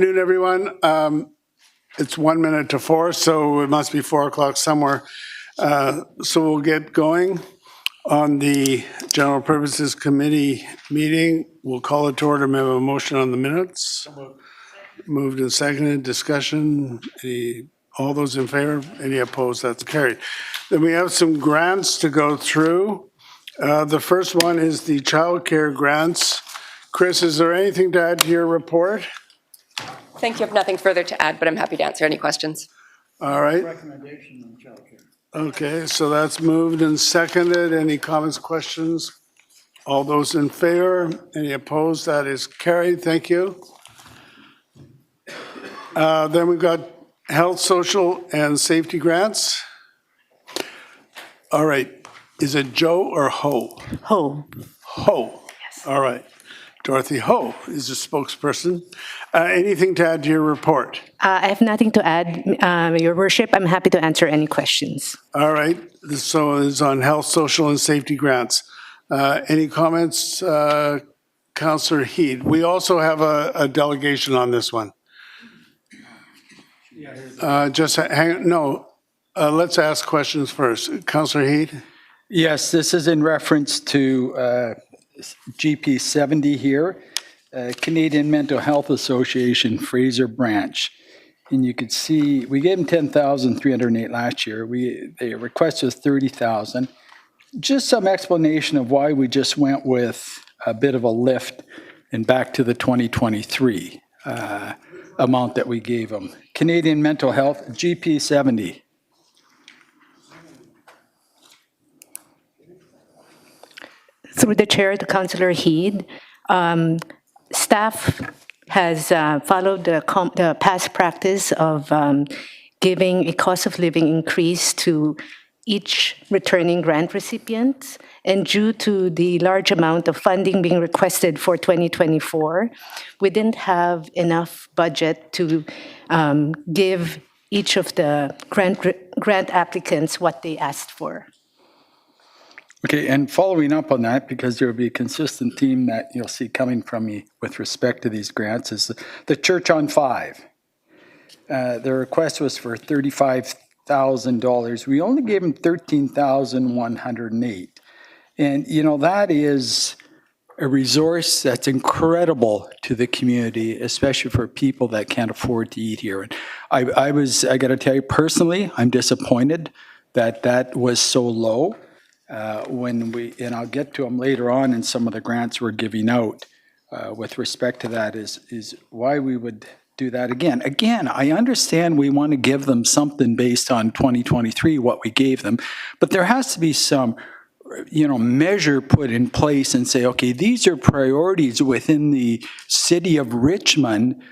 Good afternoon, everyone. It's 1 minute to 4, so it must be 4 o'clock somewhere. So we'll get going on the General Purposes Committee meeting. We'll call it to order. May I have a motion on the minutes? Moved and seconded. Discussion. All those in favor? Any opposed? That's carried. Then we have some grants to go through. The first one is the child care grants. Chris, is there anything to add to your report? Thank you. I have nothing further to add, but I'm happy to answer any questions. All right. Recommendation on child care. Okay, so that's moved and seconded. Any comments, questions? All those in favor? Any opposed? That is carried. Thank you. Then we've got health, social, and safety grants. All right. Is it Joe or Ho? Ho. Ho. Yes. All right. Dorothy Ho is the spokesperson. Anything to add to your report? I have nothing to add, Your Worship. I'm happy to answer any questions. All right. So it's on health, social, and safety grants. Any comments, Councillor Heed? We also have a delegation on this one. Just hang. No. Let's ask questions first. Councillor Heed. Yes, this is in reference to GP 70 here, Canadian Mental Health Association, Fraser Branch. And you could see, we gave them 10,308 last year. The request was 30,000. Just some explanation of why we just went with a bit of a lift and back to the 2023 amount that we gave them. Canadian Mental Health, GP 70. Through the chair to Councillor Heed, staff has followed the past practice of giving a cost of living increase to each returning grant recipient. And due to the large amount of funding being requested for 2024, we didn't have enough budget to give each of the grant applicants what they asked for. Okay, and following up on that, because there will be a consistent theme that you'll see coming from me with respect to these grants, is the Church on 5. Their request was for $35,000. We only gave them $13,108. And, you know, that is a resource that's incredible to the community, especially for people that can't afford to eat here. And I got to tell you, personally, I'm disappointed that that was so low. And I'll get to them later on in some of the grants we're giving out with respect to that is why we would do that again. Again, I understand we want to give them something based on 2023, what we gave them, but there has to be some, measure put in place and say, okay, these are priorities within the city of Richmond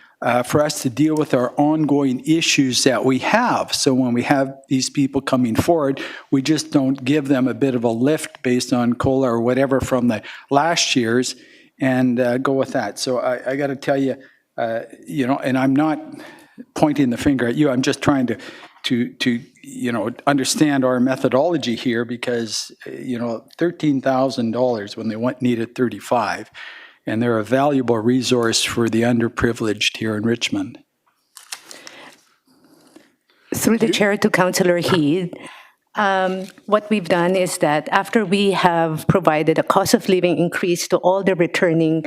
for us to deal with our ongoing issues that we have. So when we have these people coming forward, we just don't give them a bit of a lift based on COLA or whatever from the last year's and go with that. So I got to tell you, and I'm not pointing the finger at you. I'm just trying to understand our methodology here because, $13,000 when they needed 35. And they're a valuable resource for the underprivileged here in Richmond. Through the chair to Councillor Heed, what we've done is that after we have provided a cost of living increase to all the returning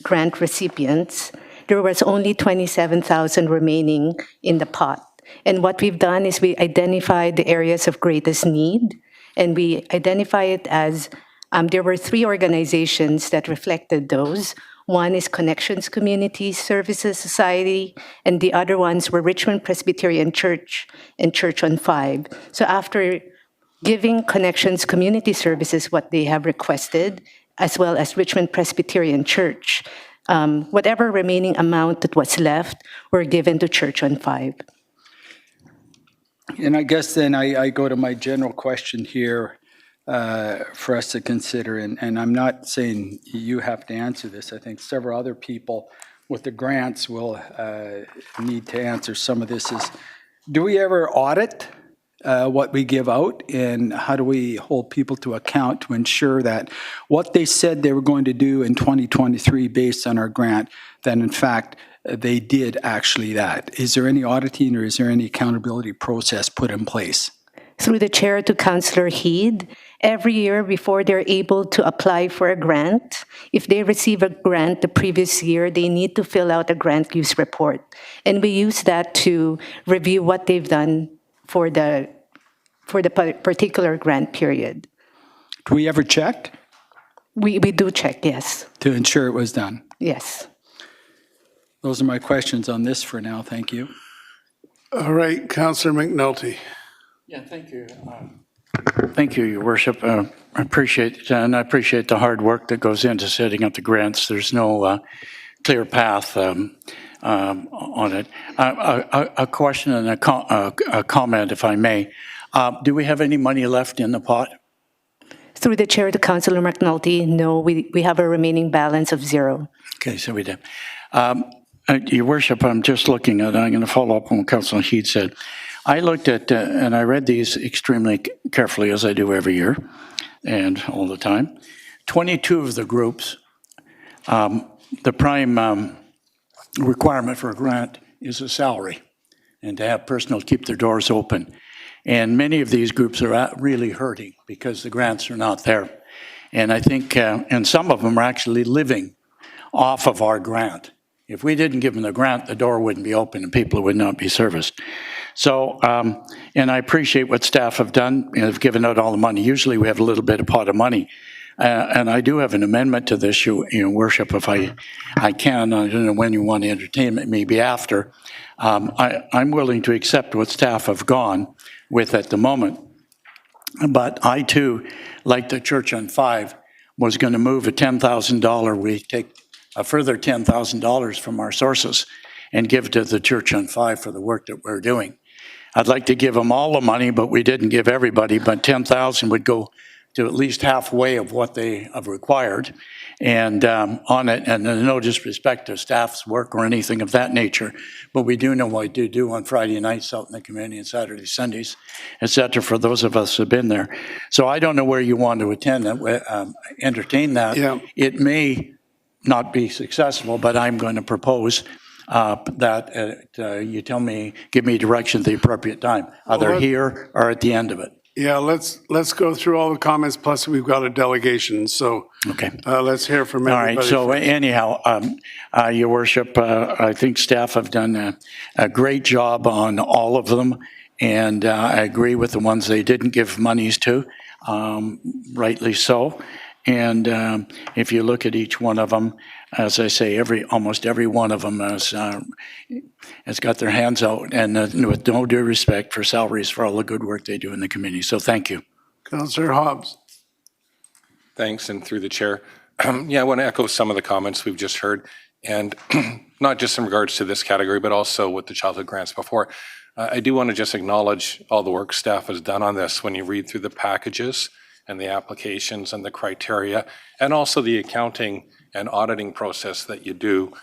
grant recipients, there was only 27,000 remaining in the pot. And what we've done is we identified the areas of greatest need, and we identify it as there were 3 organizations that reflected those. One is Connections Community Services Society, and the other ones were Richmond Presbyterian Church and Church on 5. So after giving Connections Community Services what they have requested, as well as Richmond Presbyterian Church, whatever remaining amount that was left were given to Church on 5. And I guess then I go to my general question here. For us to consider, and I'm not saying you have to answer this. I think several other people with the grants will need to answer some of this. Is do we ever audit what we give out, and how do we hold people to account to ensure that what they said they were going to do in 2023 based on our grant, that in fact they did actually that. Is there any auditing or is there any accountability process put in place? Through the chair to Councillor Heed, every year before they're able to apply for a grant, if they receive a grant the previous year, they need to fill out a grant use report. And we use that to review what they've done for the particular grant period. Do we ever check We do check, yes. to ensure it was done? Yes. Those are my questions on this for now. Thank you. All right, Councillor McNulty. Yeah, thank you. Thank you, Your Worship. I appreciate and I appreciate the hard work that goes into setting up the grants. There's no clear path on it. A question and a comment, if I may. Do we have any money left in the pot? Through the chair to Councillor McNulty, no, we have a remaining balance of 0. Okay, so we did. Your Worship, I'm just looking at, I'm going to follow up on what Councillor Heed said. I looked at, and I read these extremely carefully, as I do every year and all the time. 22 of the groups, the prime requirement for a grant is a salary and to have personnel keep their doors open. And many of these groups are really hurting because the grants are not there. And I think, and some of them are actually living off of our grant. If we didn't give them the grant, the door wouldn't be open and people would not be serviced. So, and I appreciate what staff have done. They've given out all the money. Usually we have a little bit of pot of money. And I do have an amendment to this, Your Worship, if I can. I don't know when you want to entertain it, maybe after. I'm willing to accept what staff have gone with at the moment. But I too, like the Church on 5, was going to move a $10,000. We take a further $10,000 from our sources and give to the Church on 5 for the work that we're doing. I'd like to give them all the money, but we didn't give everybody, but 10,000 would go to at least halfway of what they have required and on it, and no disrespect to staff's work or anything of that nature, but we do know what to do on Friday nights out in the community and Saturday, Sundays, et cetera, for those of us who have been there. So I don't know where you want to attend that, entertain that. Yeah. It may not be successful, but I'm going to propose that you tell me, give me direction at the appropriate time, either here or at the end of it. Yeah, let's go through all the comments, plus we've got a delegation, so Okay. Let's hear from All everybody. right, so anyhow, Your Worship, I think staff have done a great job on all of them, and I agree with the ones they didn't give monies to, rightly so. And if you look at each one of them, as I say, almost every one of them has got their hands out, and with no due respect for salaries for all the good work they do in the community. So thank you. Councillor Hobbs. Thanks, and through the chair. Yeah, I want to echo some of the comments we've just heard, and not just in regards to this category, but also with the childhood grants before. I do want to just acknowledge all the work staff has done on this. When you read through the packages and the applications and the criteria, and also the accounting and auditing process that you do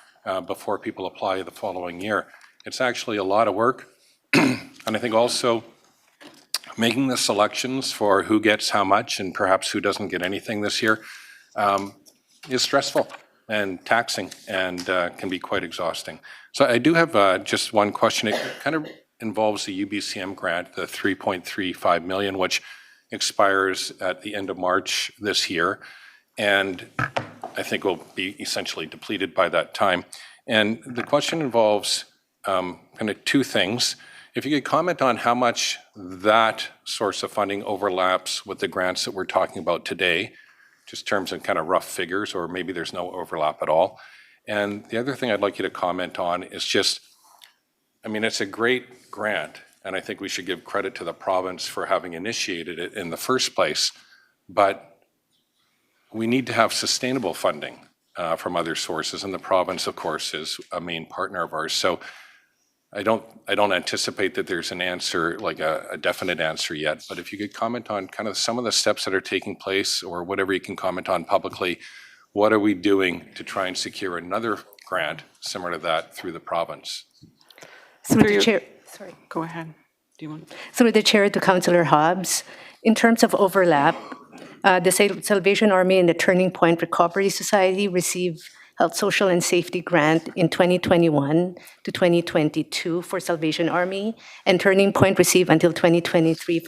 before people apply the following year. It's actually a lot of work. And I think also making the selections for who gets how much and perhaps who doesn't get anything this year is stressful and taxing and can be quite exhausting. So I do have just one question. It kind of involves the UBCM grant, the $3.35 million, which expires at the end of March this year, and I think will be essentially depleted by that time. And the question involves kind of two things. If you could comment on how much that source of funding overlaps with the grants that we're talking about today, just in terms of kind of rough figures, or maybe there's no overlap at all. And the other thing I'd like you to comment on is just, I mean, it's a great grant, and I think we should give credit to the province for having initiated it in the first place, but we need to have sustainable funding from other sources, and the province, of course, is a main partner of ours. So I don't anticipate that there's an answer, like a definite answer yet, but if you could comment on kind of some of the steps that are taking place, or whatever you can comment on publicly, what are we doing to try and secure another grant similar to that through the province? Through the chair. Sorry. Go ahead. Do you want? Through the chair to Councillor Hobbs, in terms of overlap, the Salvation Army and the Turning Point Recovery Society receive Health, Social, and Safety grant in 2021 to 2022 for Salvation Army, and Turning Point received until 2023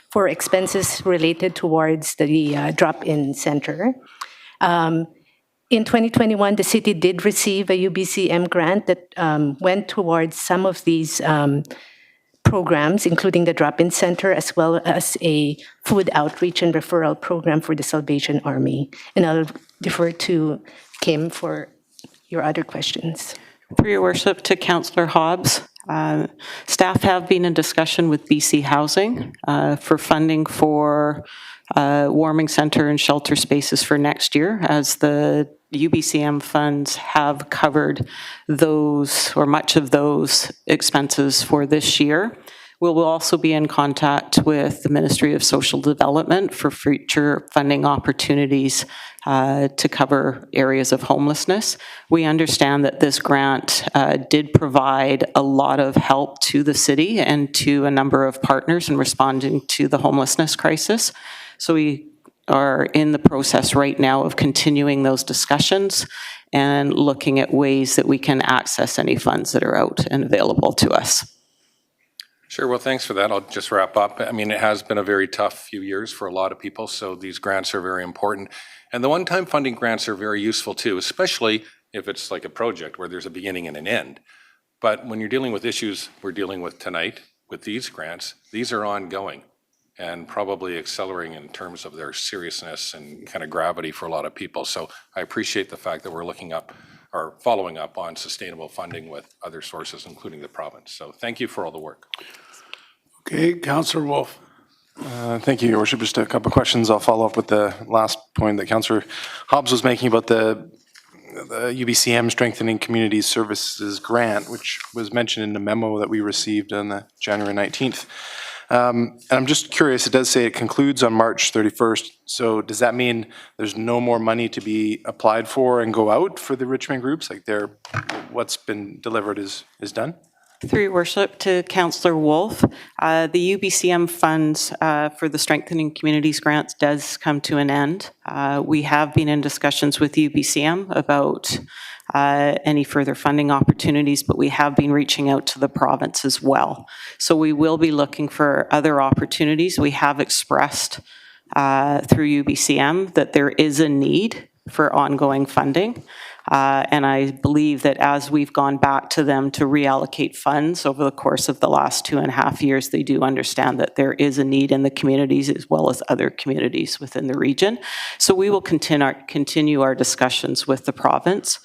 for expenses related towards the drop-in center. In 2021, the city did receive a UBCM grant that went towards some of these programs, including the drop-in center, as well as a food outreach and referral program for the Salvation Army. And I'll defer to Kim for your other questions. Through your worship, to Councillor Hobbs. Staff have been in discussion with BC Housing for funding for warming center and shelter spaces for next year, as the UBCM funds have covered those or much of those expenses for this year. We will also be in contact with the Ministry of Social Development for future funding opportunities to cover areas of homelessness. We understand that this grant did provide a lot of help to the city and to a number of partners in responding to the homelessness crisis. So we are in the process right now of continuing those discussions and looking at ways that we can access any funds that are out and available to us. Sure, well, thanks for that. I'll just wrap up. I mean, it has been a very tough few years for a lot of people, so these grants are very important. And the one-time funding grants are very useful too, especially if it's like a project where there's a beginning and an end. But when you're dealing with issues we're dealing with tonight with these grants, these are ongoing and probably accelerating in terms of their seriousness and kind of gravity for a lot of people. So I appreciate the fact that we're looking up or following up on sustainable funding with other sources, including the province. So thank you for all the work. Okay, Councillor Wolf. Thank you, Your Worship. Just a couple of questions. I'll follow up with the last point that Councillor Hobbs was making about the UBCM Strengthening Community Services Grant, which was mentioned in the memo that we received on the January 19th. And I'm just curious, it does say it concludes on March 31st. So does that mean there's no more money to be applied for and go out for the Richmond groups? Like what's been delivered is done? Through your worship, to Councillor Wolf, the UBCM funds for the Strengthening Communities grants does come to an end. We have been in discussions with UBCM about any further funding opportunities, but we have been reaching out to the province as well. So we will be looking for other opportunities. We have expressed through UBCM that there is a need for ongoing funding. And I believe that as we've gone back to them to reallocate funds over the course of the last 2.5 years, they do understand that there is a need in the communities as well as other communities within the region. So we will continue our discussions with the province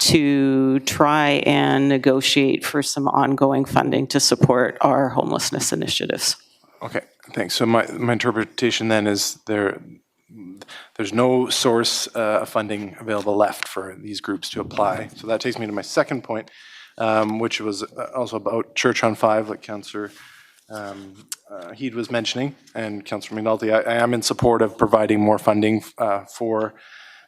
to try and negotiate for some ongoing funding to support our homelessness initiatives. Okay, thanks. So my interpretation then is there's no source of funding available left for these groups to apply. So that takes me to my second point, which was also about Church on 5, like Councillor Heed was mentioning, and Councillor McNulty. I am in support of providing more funding for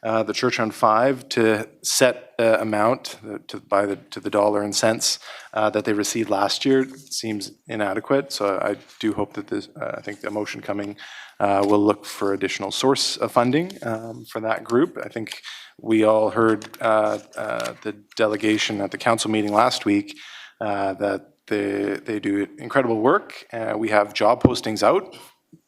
the Church on 5 to set the amount to the dollar and cents that they received last year. It seems inadequate, so I do hope that this. I think the motion coming will look for additional source of funding for that group. I think we all heard the delegation at the council meeting last week that they do incredible work. We have job postings out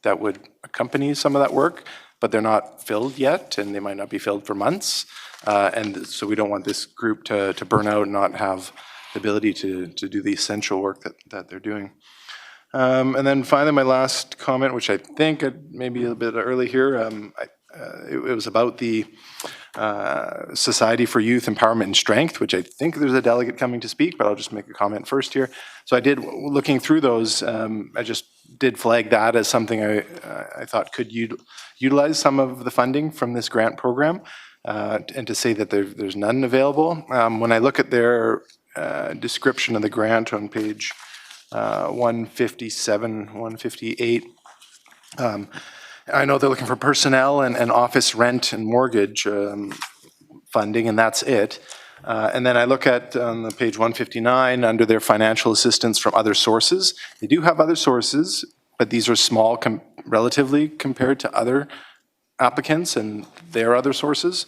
that would accompany some of that work, but they're not filled yet, and they might not be filled for months. And so we don't want this group to burn out and not have the ability to do the essential work that they're doing. And then finally, my last comment, which I think maybe a bit early here, it was about the Society for Youth Empowerment and Strength, which I think there's a delegate coming to speak, but I'll just make a comment first here. So I did, looking through those, I just did flag that as something I thought could utilize some of the funding from this grant program, and to say that there's none available. When I look at their description of the grant on page 157, 158, I know they're looking for personnel and office rent and mortgage funding, and that's it. And then I look at on the page 159 under their financial assistance from other sources. They do have other sources, but these are small relatively compared to other applicants and their other sources.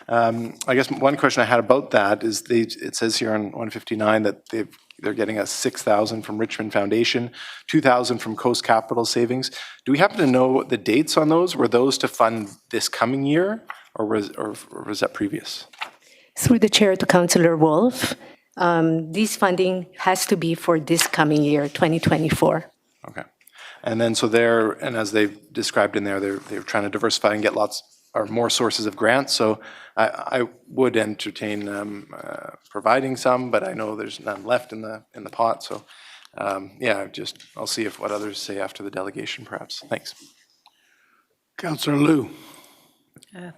I guess one question I had about that is it says here on 159 that they're getting a $6,000 from Richmond Foundation, $2,000 from Coast Capital Savings. Do we happen to know the dates on those? Were those to fund this coming year, or was that previous? Through the chair to Councillor Wolf, this funding has to be for this coming year, 2024. Okay. And then and as they've described in there, they're trying to diversify and get more sources of grants. So I would entertain providing some, but I know there's none left in the pot. So I'll see what others say after the delegation, perhaps. Thanks. Councillor Liu.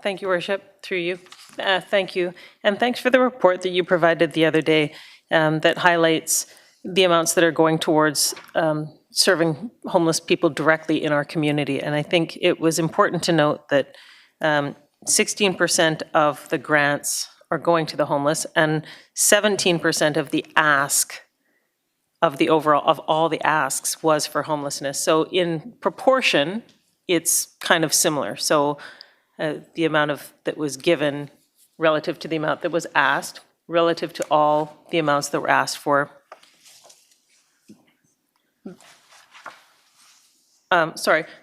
Thank you, Worship, through you. Thank you. And thanks for the report that you provided the other day that highlights the amounts that are going towards serving homeless people directly in our community. And I think it was important to note that 16% of the grants are going to the homeless, and 17% of the ask of all the asks was for homelessness. So in proportion, it's kind of similar. So the amount that was given relative to the amount that was asked, relative to all the amounts that were asked for.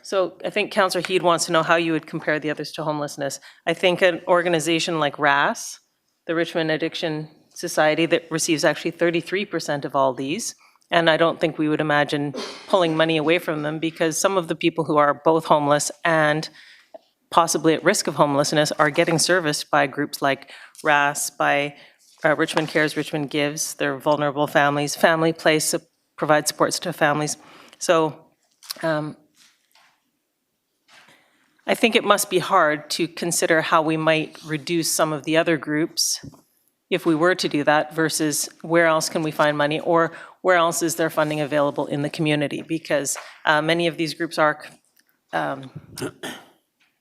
So I think Councillor Heed wants to know how you would compare the others to homelessness. I think an organization like RAS, the Richmond Addiction Society, that receives actually 33% of all these, and I don't think we would imagine pulling money away from them, because some of the people who are both homeless and possibly at risk of homelessness are getting serviced by groups like RAS, by Richmond Cares, Richmond Gives, their vulnerable families, Family Place provides supports to families. So I think it must be hard to consider how we might reduce some of the other groups if we were to do that, versus where else can we find money, or where else is there funding available in the community, because many of these groups are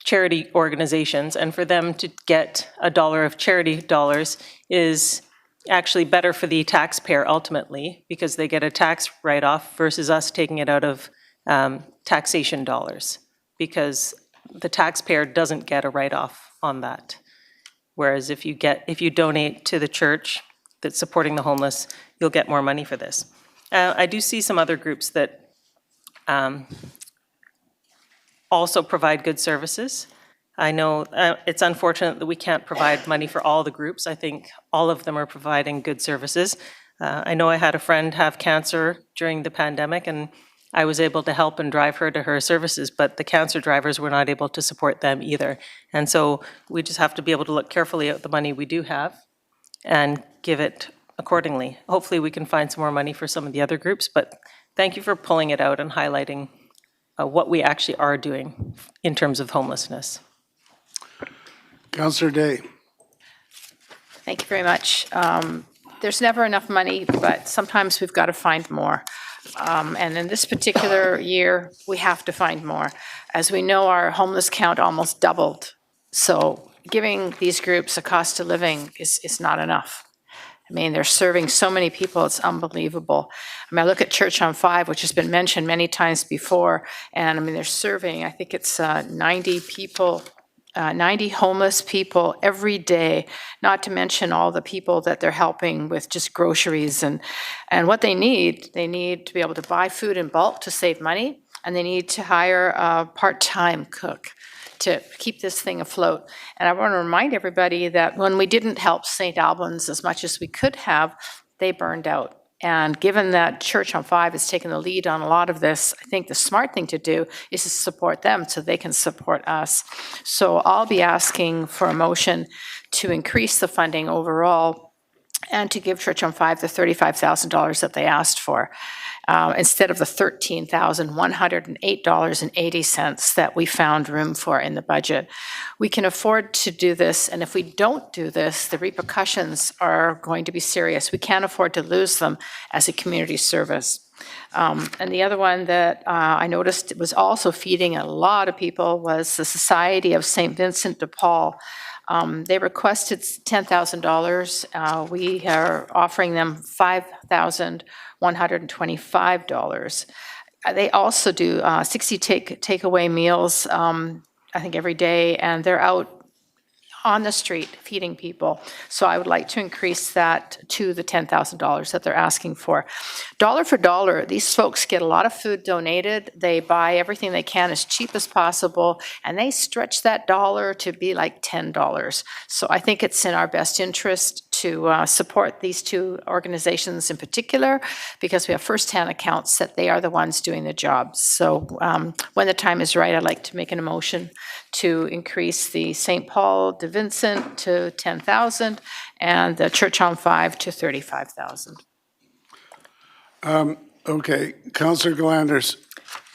charity organizations, and for them to get $1 of charity dollars is actually better for the taxpayer ultimately, because they get a tax write-off versus us taking it out of taxation dollars, because the taxpayer doesn't get a write-off on that. Whereas if you donate to the church that's supporting the homeless, you'll get more money for this. I do see some other groups that also provide good services. I know it's unfortunate that we can't provide money for all the groups. I think all of them are providing good services. I know I had a friend have cancer during the pandemic, and I was able to help and drive her to her services, but the cancer drivers were not able to support them either. And so we just have to be able to look carefully at the money we do have and give it accordingly. Hopefully we can find some more money for some of the other groups, but thank you for pulling it out and highlighting what we actually are doing in terms of homelessness. Councillor Day. Thank you very much. There's never enough money, but sometimes we've got to find more. And in this particular year, we have to find more. As we know, our homeless count almost doubled. So giving these groups a cost of living is not enough. I mean, they're serving so many people, it's unbelievable. I mean, I look at Church on 5, which has been mentioned many times before, and I mean, they're serving, I think it's 90 people, 90 homeless people every day, not to mention all the people that they're helping with just groceries and what they need to be able to buy food in bulk to save money, and they need to hire a part-time cook to keep this thing afloat. And I want to remind everybody that when we didn't help St. Albans as much as we could have, they burned out. And given that Church on 5 has taken the lead on a lot of this, I think the smart thing to do is to support them so they can support us. So I'll be asking for a motion to increase the funding overall and to give Church on 5 the $35,000 that they asked for, instead of the $13,108.80 that we found room for in the budget. We can afford to do this, and if we don't do this, the repercussions are going to be serious. We can't afford to lose them as a community service. And the other one that I noticed was also feeding a lot of people was the Society of St. Vincent de Paul. They requested $10,000. We are offering them $5,125. They also do 60 takeaway meals, I think every day, and they're out on the street feeding people. So I would like to increase that to the $10,000 that they're asking for. Dollar for dollar, these folks get a lot of food donated. They buy everything they can as cheap as possible, and they stretch that dollar to be like $10. So I think it's in our best interest to support these two organizations in particular, because we have firsthand accounts that they are the ones doing the job. So when the time is right, I'd like to make an motion to increase the St. Paul de Vincent to 10,000 and the Church on 5 to 35,000. Okay, Councillor Glanders.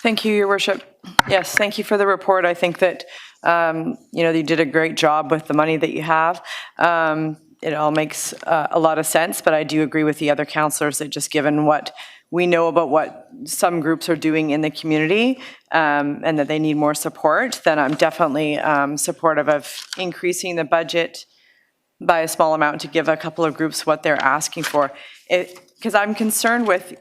Thank you, Your Worship. Yes, thank you for the report. I think that, you did a great job with the money that you have. It all makes a lot of sense, but I do agree with the other councillors that just given what we know about what some groups are doing in the community and that they need more support, then I'm definitely supportive of increasing the budget by a small amount to give a couple of groups what they're asking for. Because I'm concerned with,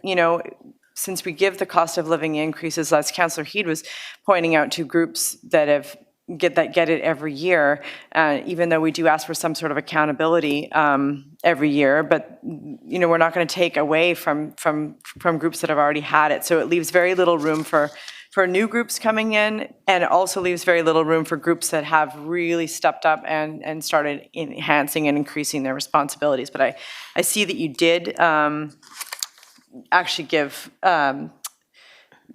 since we give the cost of living increases, as Councillor Heed was pointing out, to groups that get it every year, even though we do ask for some sort of accountability every year, but we're not going to take away from groups that have already had it. So it leaves very little room for new groups coming in, and it also leaves very little room for groups that have really stepped up and started enhancing and increasing their responsibilities. But I see that you did actually give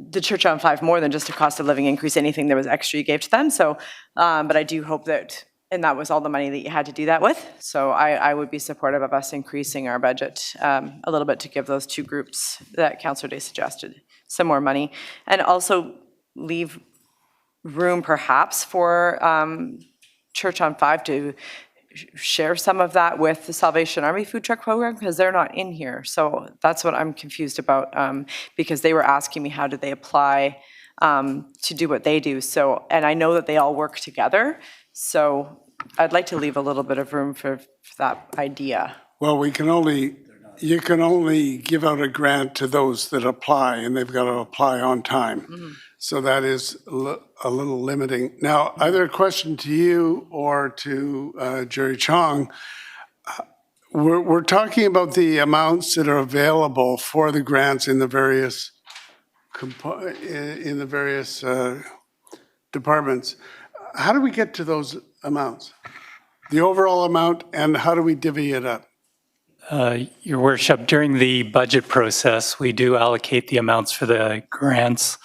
the Church on 5 more than just a cost of living increase, anything that was extra you gave to them. So, but I do hope that, and that was all the money that you had to do that with. So I would be supportive of us increasing our budget a little bit to give those two groups that Councillor Day suggested some more money, and also leave room perhaps for Church on 5 to share some of that with the Salvation Army food truck program, because they're not in here. So that's what I'm confused about, because they were asking me how did they apply to do what they do. So, and I know that they all work together. So I'd like to leave a little bit of room for that idea. Well, you can only give out a grant to those that apply, and they've got to apply on time. Mm-hmm. So that is a little limiting. Now, either a question to you or to Jerry Chong. We're talking about the amounts that are available for the grants in the various departments. How do we get to those amounts? The overall amount, and how do we divvy it up? Your Worship, during the budget process, we do allocate the amounts for the grants.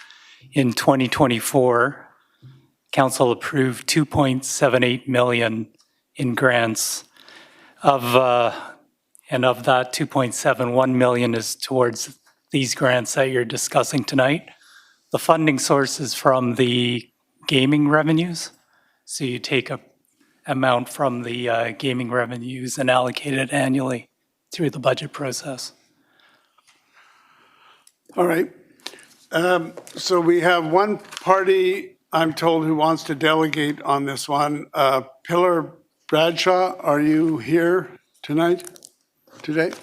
In 2024, Council approved $2.78 million in grants. And of that, $2.71 million is towards these grants that you're discussing tonight. The funding source is from the gaming revenues. So you take a amount from the gaming revenues and allocate it annually through the budget process. All right. So we have one party, I'm told, who wants to delegate on this one. Pillar Bradshaw, are you here today?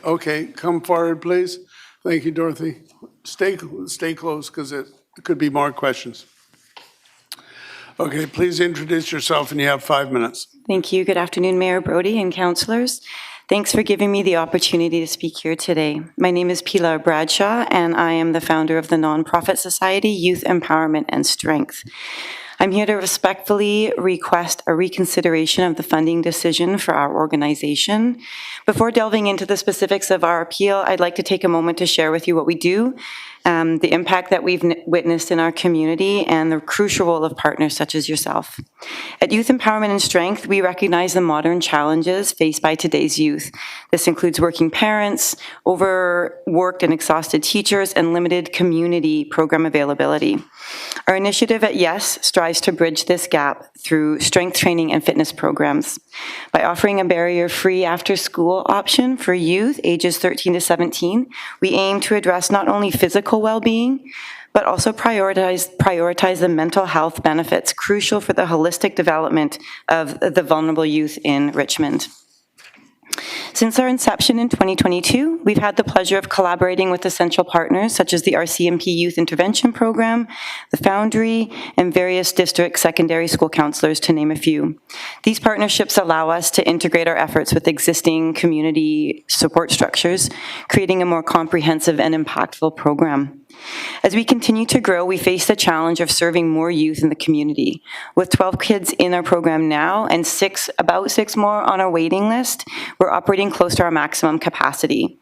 Okay, come forward, please. Thank you, Dorothy. Stay close, because it could be more questions. Okay, please introduce yourself, and you have 5 minutes. Thank you. Good afternoon, Mayor Brody and councillors. Thanks for giving me the opportunity to speak here today. My name is Pilar Bradshaw, and I am the founder of the nonprofit society Youth Empowerment and Strength. I'm here to respectfully request a reconsideration of the funding decision for our organization. Before delving into the specifics of our appeal, I'd like to take a moment to share with you what we do, the impact that we've witnessed in our community, and the crucial role of partners such as yourself. At Youth Empowerment and Strength, we recognize the modern challenges faced by today's youth. This includes working parents, overworked and exhausted teachers, and limited community program availability. Our initiative at YES strives to bridge this gap through strength training and fitness programs. By offering a barrier-free after-school option for youth ages 13 to 17, we aim to address not only physical well-being, but also prioritize the mental health benefits crucial for the holistic development of the vulnerable youth in Richmond. Since our inception in 2022, we've had the pleasure of collaborating with essential partners such as the RCMP Youth Intervention Program, the Foundry, and various district secondary school counselors, to name a few. These partnerships allow us to integrate our efforts with existing community support structures, creating a more comprehensive and impactful program. As we continue to grow, we face the challenge of serving more youth in the community. With 12 kids in our program now and about six more on our waiting list, we're operating close to our maximum capacity.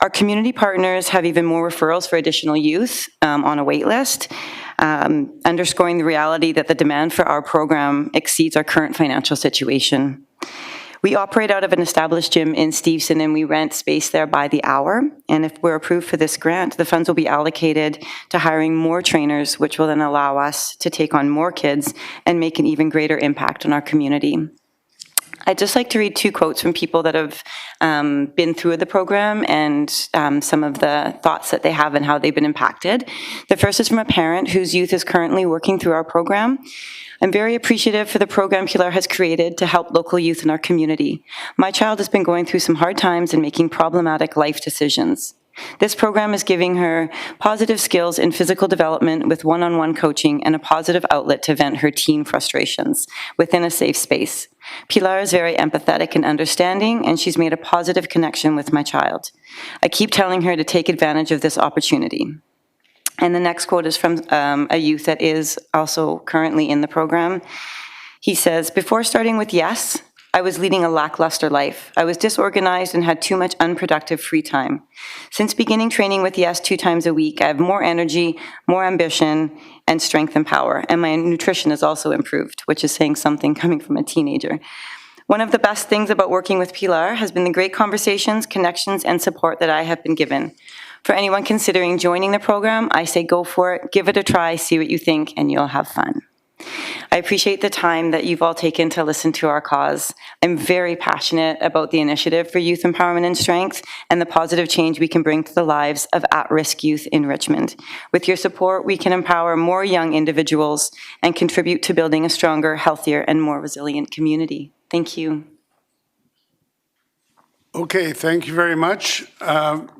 Our community partners have even more referrals for additional youth on a wait list, underscoring the reality that the demand for our program exceeds our current financial situation. We operate out of an established gym in Stevenson, and we rent space there by the hour. And if we're approved for this grant, the funds will be allocated to hiring more trainers, which will then allow us to take on more kids and make an even greater impact on our community. I'd just like to read two quotes from people that have been through the program and some of the thoughts that they have and how they've been impacted. The first is from a parent whose youth is currently working through our program. I'm very appreciative for the program Pilar has created to help local youth in our community. My child has been going through some hard times and making problematic life decisions. This program is giving her positive skills in physical development with one-on-one coaching and a positive outlet to vent her teen frustrations within a safe space. Pilar is very empathetic and understanding, and she's made a positive connection with my child. I keep telling her to take advantage of this opportunity. And the next quote is from a youth that is also currently in the program. He says, "Before starting with Yes, I was leading a lackluster life. I was disorganized and had too much unproductive free time. Since beginning training with Yes 2 times a week, I have more energy, more ambition, and strength and power. And my nutrition has also improved," which is saying something coming from a teenager. "One of the best things about working with Pilar has been the great conversations, connections, and support that I have been given. For anyone considering joining the program, I say go for it, give it a try, see what you think, and you'll have fun." I appreciate the time that you've all taken to listen to our cause. I'm very passionate about the initiative for youth empowerment and strength and the positive change we can bring to the lives of at-risk youth in Richmond. With your support, we can empower more young individuals and contribute to building a stronger, healthier, and more resilient community. Thank you. Okay, thank you very much.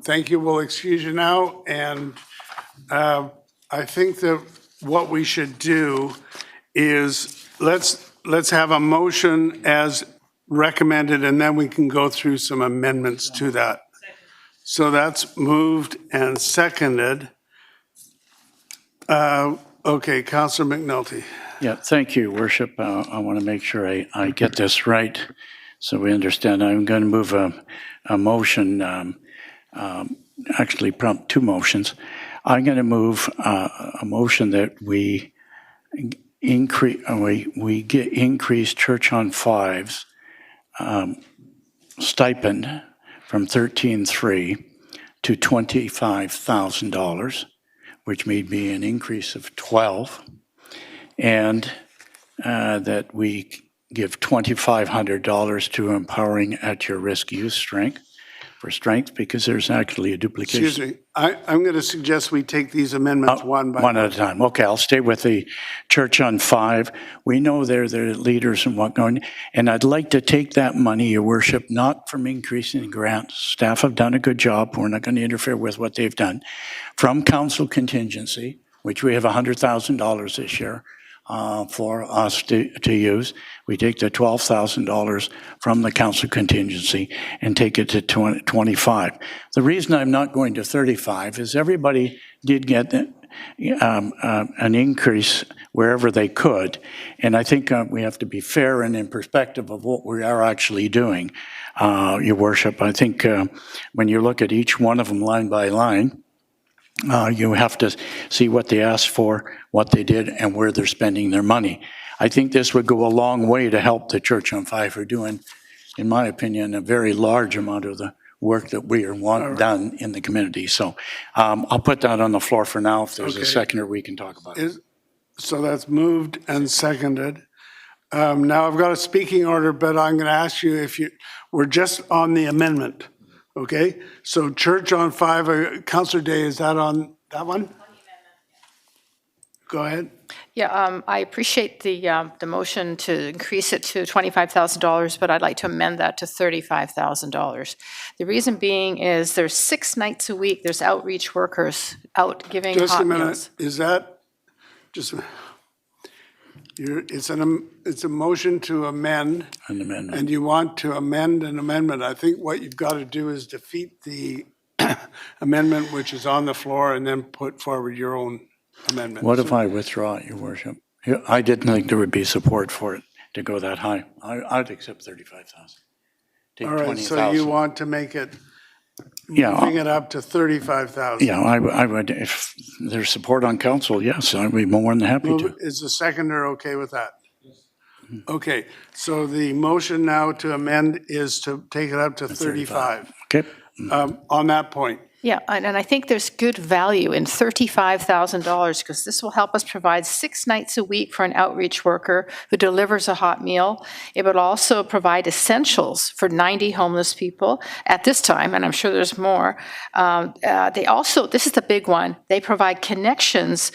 Thank you. We'll excuse you now. And I think that what we should do is let's have a motion as recommended, and then we can go through some amendments to that. So that's moved and seconded. Okay, Councillor McNulty. Yeah, thank you, Worship. I want to make sure I get this right so we understand. I'm going to move a motion, actually prompt 2 motions. I'm going to move a motion that we get increased Church on Five's stipend from $13,300 to $25,000, which may be an increase of 12, and that we give $2,500 to Empowering at Your Risk Youth Strength, because there's actually a duplication. Excuse me. I'm going to suggest we take these amendments one by one. One at a time. Okay, I'll stay with the Church on Five. We know they're the leaders and whatnot, and I'd like to take that money, Your Worship, not from increasing grants. Staff have done a good job. We're not going to interfere with what they've done. From council contingency, which we have $100,000 this year for us to use. We take the $12,000 from the council contingency and take it to 25. The reason I'm not going to 35 is everybody did get an increase wherever they could, and I think we have to be fair and in perspective of what we are actually doing, Your Worship. I think when you look at each one of them line by line, you have to see what they asked for, what they did, and where they're spending their money. I think this would go a long way to help the Church on Five who are doing, in my opinion, a very large amount of the work that we want done in the community. So I'll put that on the floor for now. If there's a seconder, we can talk about it. So that's moved and seconded. Now I've got a speaking order, but I'm going to ask you if we're just on the amendment. Okay, so Church on Five, Councillor Day, is that on that one? Go ahead. Yeah, I appreciate the motion to increase it to $25,000, but I'd like to amend that to $35,000. The reason being is there's 6 nights a week, there's outreach workers out giving Just a hot minute, meals. is that, just, it's a motion to amend, An amendment. and you want to amend an amendment. I think what you've got to do is defeat the amendment which is on the floor and then put forward your own amendment. What if I withdraw it, Your Worship? Yeah, I didn't think there would be support for it to go that high. I'd accept 35,000. Take All right, 20,000. so you want to make it, Yeah, bring it up to 35,000. yeah, I would, if there's support on council, yes, I'd be more than happy to. Is the seconder okay with that? Okay, so the motion now to amend is to take it up to 35. Okay. On that point. Yeah, and I think there's good value in $35,000 because this will help us provide 6 nights a week for an outreach worker who delivers a hot meal. It would also provide essentials for 90 homeless people at this time, and I'm sure there's more. They also, this is the big one, they provide connections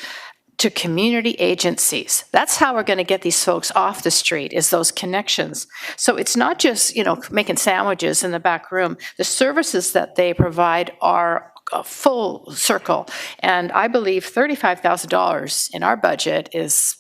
to community agencies. That's how we're going to get these folks off the street, is those connections. So it's not just, making sandwiches in the back room. The services that they provide are a full circle. And I believe $35,000 in our budget is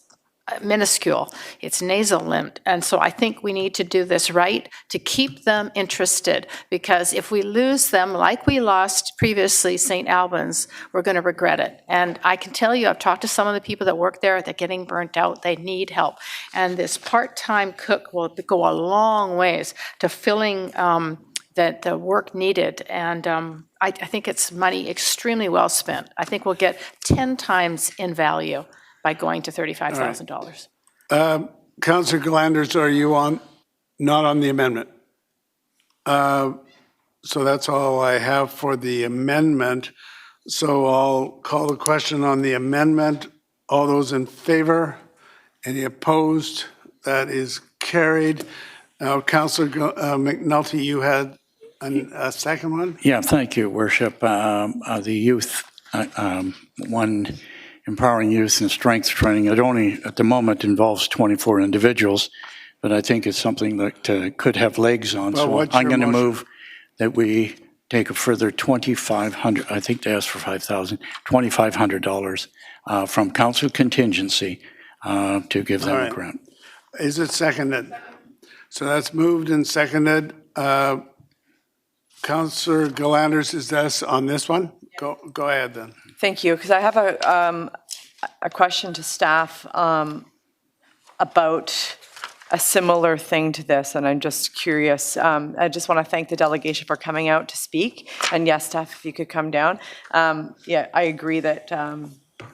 minuscule. It's nasal limped. And so I think we need to do this right to keep them interested, because if we lose them like we lost previously St. Albans, we're going to regret it. And I can tell you, I've talked to some of the people that work there, they're getting burnt out, they need help. And this part-time cook will go a long ways to filling the work needed. And I think it's money extremely well spent. I think we'll get 10 times in value by going to $35,000. Councillor Glanders, are you not on the amendment? So that's all I have for the amendment. So I'll call the question on the amendment. All those in favor? Any opposed? That is carried. Now, Councillor McNulty, you had a second one? Yeah, thank you, Worship. The youth, one, empowering youth and strength training, it only at the moment involves 24 individuals, but I think it's something that could have legs on. Well, so what's I'm your going to motion? move that we take a further $2,500, I think they asked for $5,000, $2,500 from council contingency to give them All a right. grant. Is it seconded? So that's moved and seconded. Councillor Glanders, is that on this one? Go ahead then. Thank you, because I have a question to staff about a similar thing to this, and I'm just curious. I just want to thank the delegation for coming out to speak, and yes, staff, if you could come down. Yeah, I agree that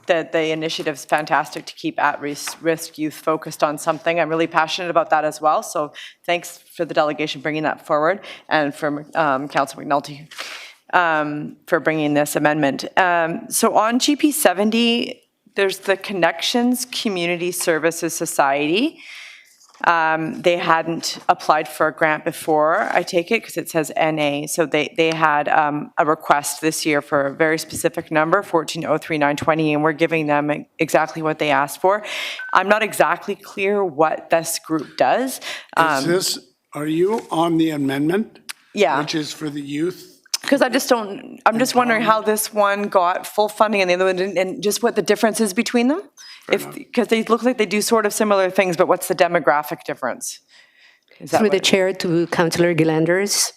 that the initiative is fantastic to keep at-risk youth focused on something. I'm really passionate about that as well, so thanks for the delegation bringing that forward, and for Councillor McNulty for bringing this amendment. So on GP 70, there's the Connections Community Services Society. They hadn't applied for a grant before, I take it, because it says NA. So they had a request this year for a very specific number, 14,03920, and we're giving them exactly what they asked for. I'm not exactly clear what this group does. Are you on the amendment? Yeah. Which is for the youth? Because I'm just wondering how this one got full funding and the other one didn't, and just what the difference is between them? Because they look like they do sort of similar things, but what's the demographic difference? Through the chair to Councillor Glanders,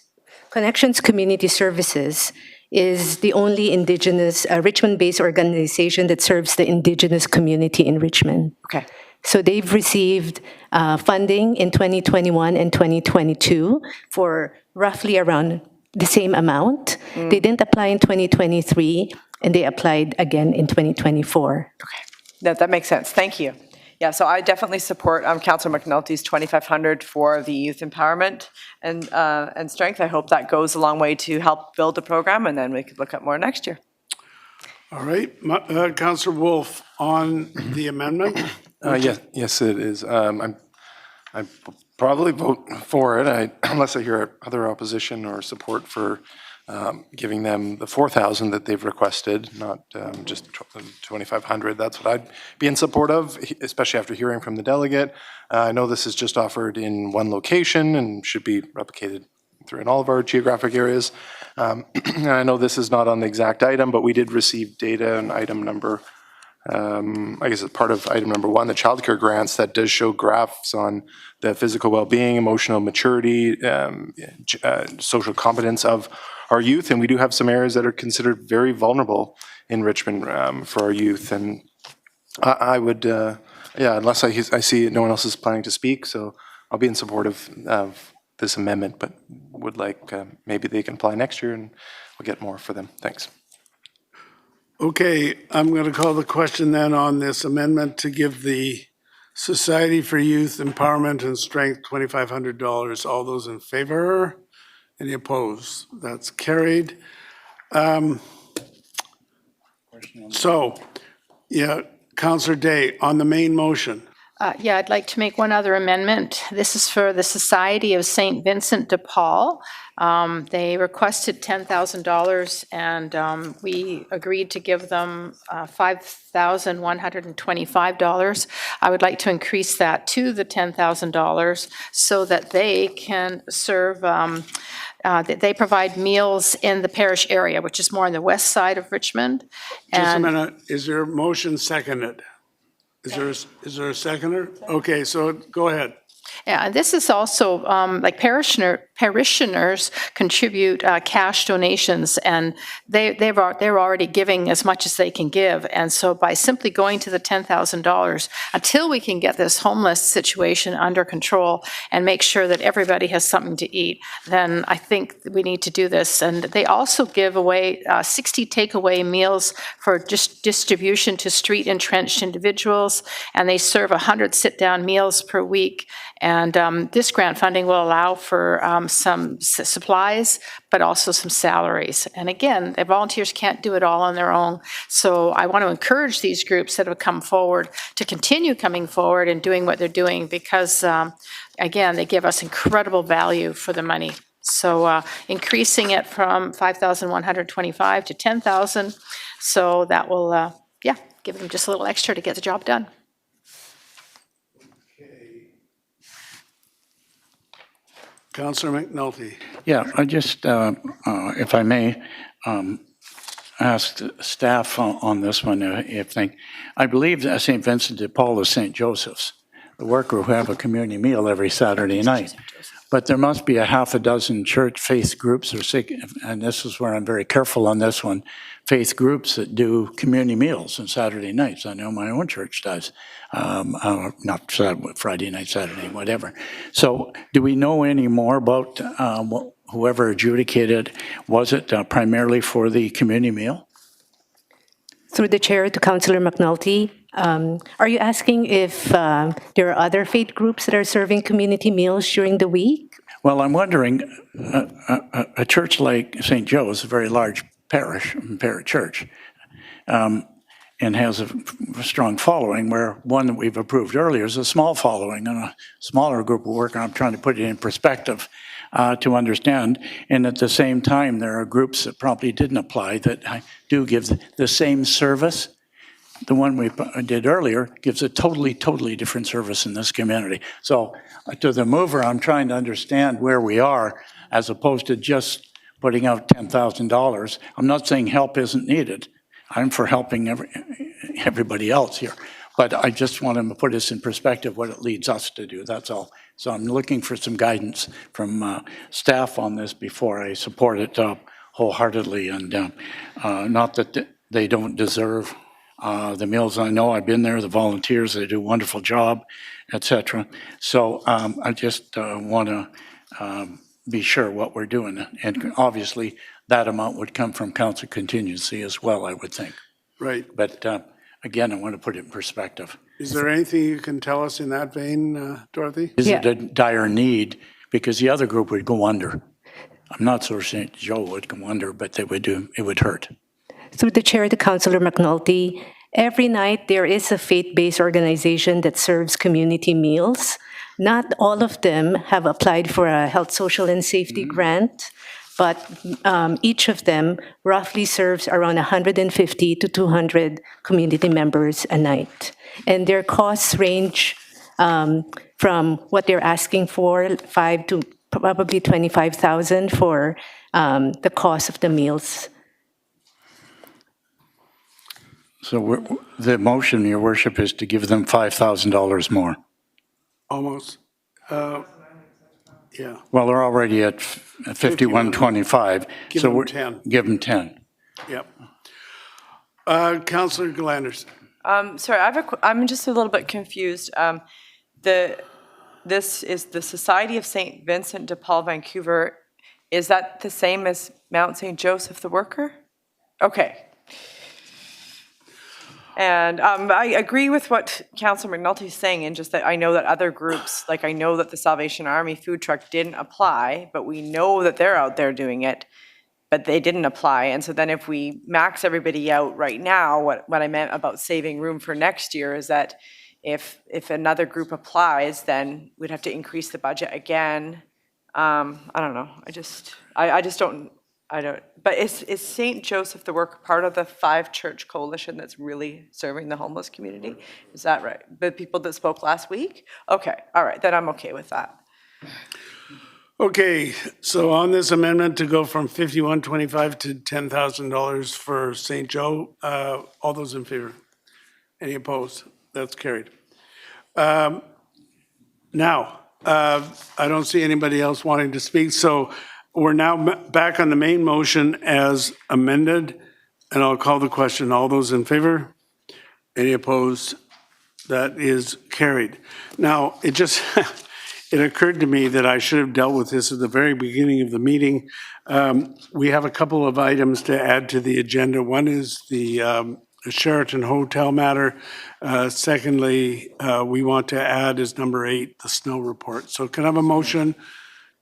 Connections Community Services is the only Indigenous, Richmond-based organization that serves the Indigenous community in Richmond. Okay. So they've received funding in 2021 and 2022 for roughly around the same amount. They didn't apply in 2023, and they applied again in 2024. Okay, that makes sense. Thank you. Yeah, so I definitely support Councillor McNulty's $2,500 for the youth empowerment and strength. I hope that goes a long way to help build the program, and then we could look at more next year. All right, Councillor Wolf, on the amendment? Yes, it is. I probably vote for it, unless I hear other opposition or support for giving them the 4,000 that they've requested, not just 2,500. That's what I'd be in support of, especially after hearing from the delegate. I know this is just offered in one location and should be replicated in all of our geographic areas. And I know this is not on the exact item, but we did receive data on item number, I guess it's part of item number 1, the childcare grants, that does show graphs on the physical well-being, emotional maturity, social competence of our youth. And we do have some areas that are considered very vulnerable in Richmond for our youth. And I would, unless I see no one else is planning to speak, so I'll be in support of this amendment, but would like, maybe they can apply next year and we'll get more for them. Thanks. Okay, I'm going to call the question then on this amendment to give the Society for Youth Empowerment and Strength $2,500. All those in favor? Any opposed? That's carried. So, yeah, Councillor Day, on the main motion. Yeah, I'd like to make one other amendment. This is for the Society of St. Vincent de Paul. They requested $10,000, and we agreed to give them $5,125. I would like to increase that to the $10,000 so that they can serve, they provide meals in the parish area, which is more on the west side of Richmond. Just a minute, is there a motion seconded? Is there a seconder? Okay, so go ahead. Yeah, and this is also, like parishioners contribute cash donations, and they're already giving as much as they can give. And so by simply going to the $10,000, until we can get this homeless situation under control and make sure that everybody has something to eat, then I think we need to do this. And they also give away 60 takeaway meals for just distribution to street entrenched individuals, and they serve 100 sit-down meals per week. And this grant funding will allow for some supplies, but also some salaries. And again, the volunteers can't do it all on their own. So I want to encourage these groups that have come forward to continue coming forward and doing what they're doing because, again, they give us incredible value for the money. So increasing it from $5,125 to $10,000, so that will, give them just a little extra to get the job done. Councillor McNulty. Yeah, I just, if I may, ask staff on this one if they, I believe that St. Vincent de Paul is St. Joseph's, the worker who have a community meal every Saturday night. But there must be a half a dozen church faith groups, and this is where I'm very careful on this one, faith groups that do community meals on Saturday nights. I know my own church does, not Friday night, Saturday, whatever. So do we know any more about whoever adjudicated? Was it primarily for the community meal? Through the chair to Councillor McNulty, are you asking if there are other faith groups that are serving community meals during the week? Well, I'm wondering, a church like St. Joe's, a very large parish church, and has a strong following, where one that we've approved earlier is a small following and a smaller group of work. I'm trying to put it in perspective to understand. And at the same time, there are groups that probably didn't apply that do give the same service. The one we did earlier gives a totally different service in this community. So to the mover, I'm trying to understand where we are as opposed to just putting out $10,000. I'm not saying help isn't needed. I'm for helping everybody else here. But I just want to put this in perspective, what it leads us to do, that's all. So I'm looking for some guidance from staff on this before I support it wholeheartedly. And not that they don't deserve the meals. I know I've been there, the volunteers, they do a wonderful job, etc. So I just want to be sure what we're doing. And obviously that amount would come from council contingency as well, I would think. Right. But again, I want to put it in perspective. Is there anything you can tell us in that vein, Dorothy? Is it a dire need? Because the other group would go under. I'm not so sure St. Joe would go under, but they would do, it would hurt. Through the chair to Councillor McNulty, every night there is a faith-based organization that serves community meals. Not all of them have applied for a health, social, and safety grant, but each of them roughly serves around 150 to 200 community members a night. And their costs range from what they're asking for, 5 to probably 25,000 for the cost of the meals. So the motion, Your Worship, is to give them $5,000 more. Almost. Yeah. Well, they're already at 5125. Give so them we're- 10. Give them 10. Yep. Councillor Glanders. Sorry, I'm just a little bit confused. This is the Society of St. Vincent de Paul, Vancouver. Is that the same as Mount St. Joseph the Worker? Okay. And I agree with what Councillor McNulty is saying, and just that I know that other groups, like I know that the Salvation Army food truck didn't apply, but we know that they're out there doing it, but they didn't apply. And so then if we max everybody out right now, what I meant about saving room for next year is that if another group applies, then we'd have to increase the budget again. I don't know. I just don't. But is St. Joseph the Worker part of the 5-church coalition that's really serving the homeless community? Is that right? The people that spoke last week? Okay, all right, then I'm okay with that. Okay, so on this amendment to go from $51.25 to $10,000 for St. Joe, all those in favor? Any opposed? That's carried. Now, I don't see anybody else wanting to speak, so we're now back on the main motion as amended, and I'll call the question. All those in favor? Any opposed? That is carried. Now, it just it occurred to me that I should have dealt with this at the very beginning of the meeting. We have a couple of items to add to the agenda. One is the Sheraton Hotel matter. Secondly, we want to add as number 8, the snow report. So can I have a motion?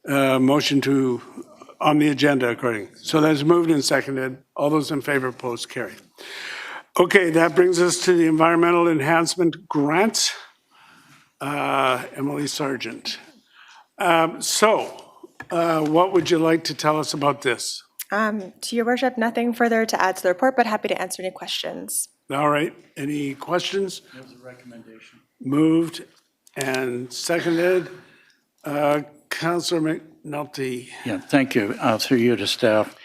Motion to, on the agenda according. So that's moved and seconded. All those in favor, opposed, carried. Okay, that brings us to the environmental enhancement grants. Emily Sargent. What would you like to tell us about this? To Your Worship, nothing further to add to the report, but happy to answer any questions. All right, any questions? There's a recommendation. Moved and seconded. Councillor McNulty. Yeah, thank you. Through you to staff.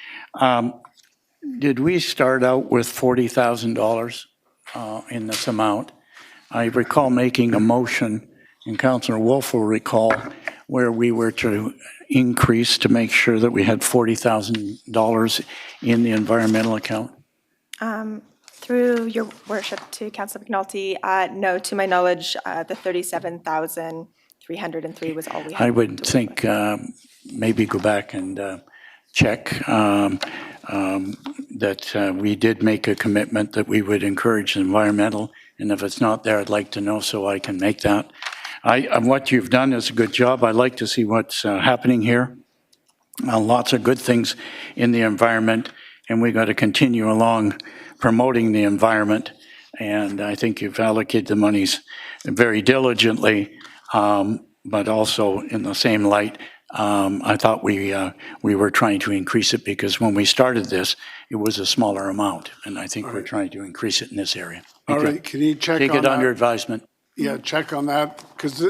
Did we start out with $40,000 in this amount? I recall making a motion, and Councillor Wolf will recall, where we were to increase to make sure that we had $40,000 in the environmental account. Through Your Worship to Councillor McNulty, no, to my knowledge, the 37,303 was all we had. I would think maybe go back and check that we did make a commitment that we would encourage environmental, and if it's not there, I'd like to know so I can make that. What you've done is a good job. I like to see what's happening here. Lots of good things in the environment, and we got to continue along promoting the environment. And I think you've allocated the monies very diligently, but also in the same light. I thought we were trying to increase it because when we started this, it was a smaller amount, and I think we're trying to increase it in this area. All right, can you check on that? Take it under advisement. Yeah, check on that, because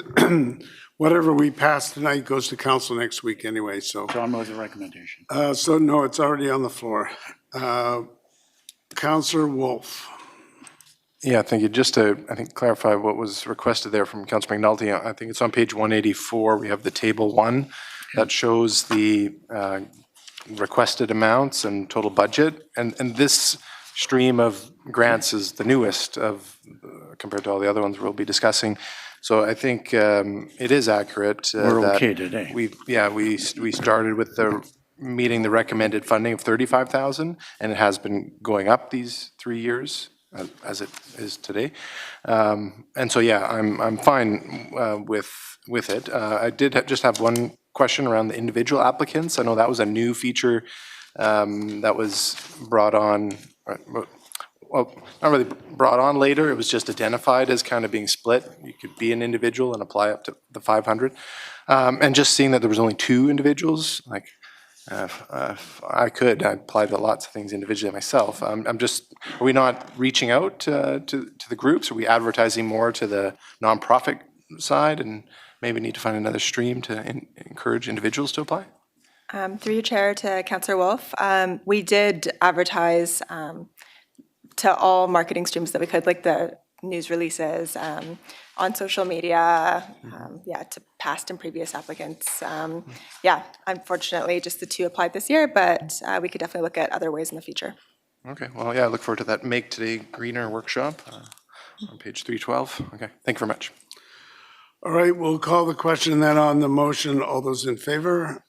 whatever we pass tonight goes to council next week anyway, so. So I'm with the recommendation. So no, it's already on the floor. Councillor Wolf. Yeah, thank you. Just to, I think, clarify what was requested there from Councillor McNulty, I think it's on page 184. We have the table 1 that shows the requested amounts and total budget. And this stream of grants is the newest of compared to all the other ones we'll be discussing. So I think it is accurate. We're okay today. We started with meeting the recommended funding of $35,000, and it has been going up these 3 years as it is today. And so yeah, I'm fine with it. I did just have one question around the individual applicants. I know that was a new feature that was brought on. Well, not really brought on later, it was just identified as kind of being split. You could be an individual and apply up to the 500. And just seeing that there was only 2 individuals, like, If I could, I'd apply to lots of things individually myself. I'm just, are we not reaching out to the groups? Are we advertising more to the nonprofit side and maybe need to find another stream to encourage individuals to apply? Through your chair to Councillor Wolf, we did advertise to all marketing streams that we could, like the news releases, on social media, to past and previous applicants. Unfortunately, just the 2 applied this year, but we could definitely look at other ways in the future. Okay, well, yeah, I look forward to that Make Today Greener workshop on page 312. Okay, thank you very much. All right, we'll call the question then on the motion. All those in favor?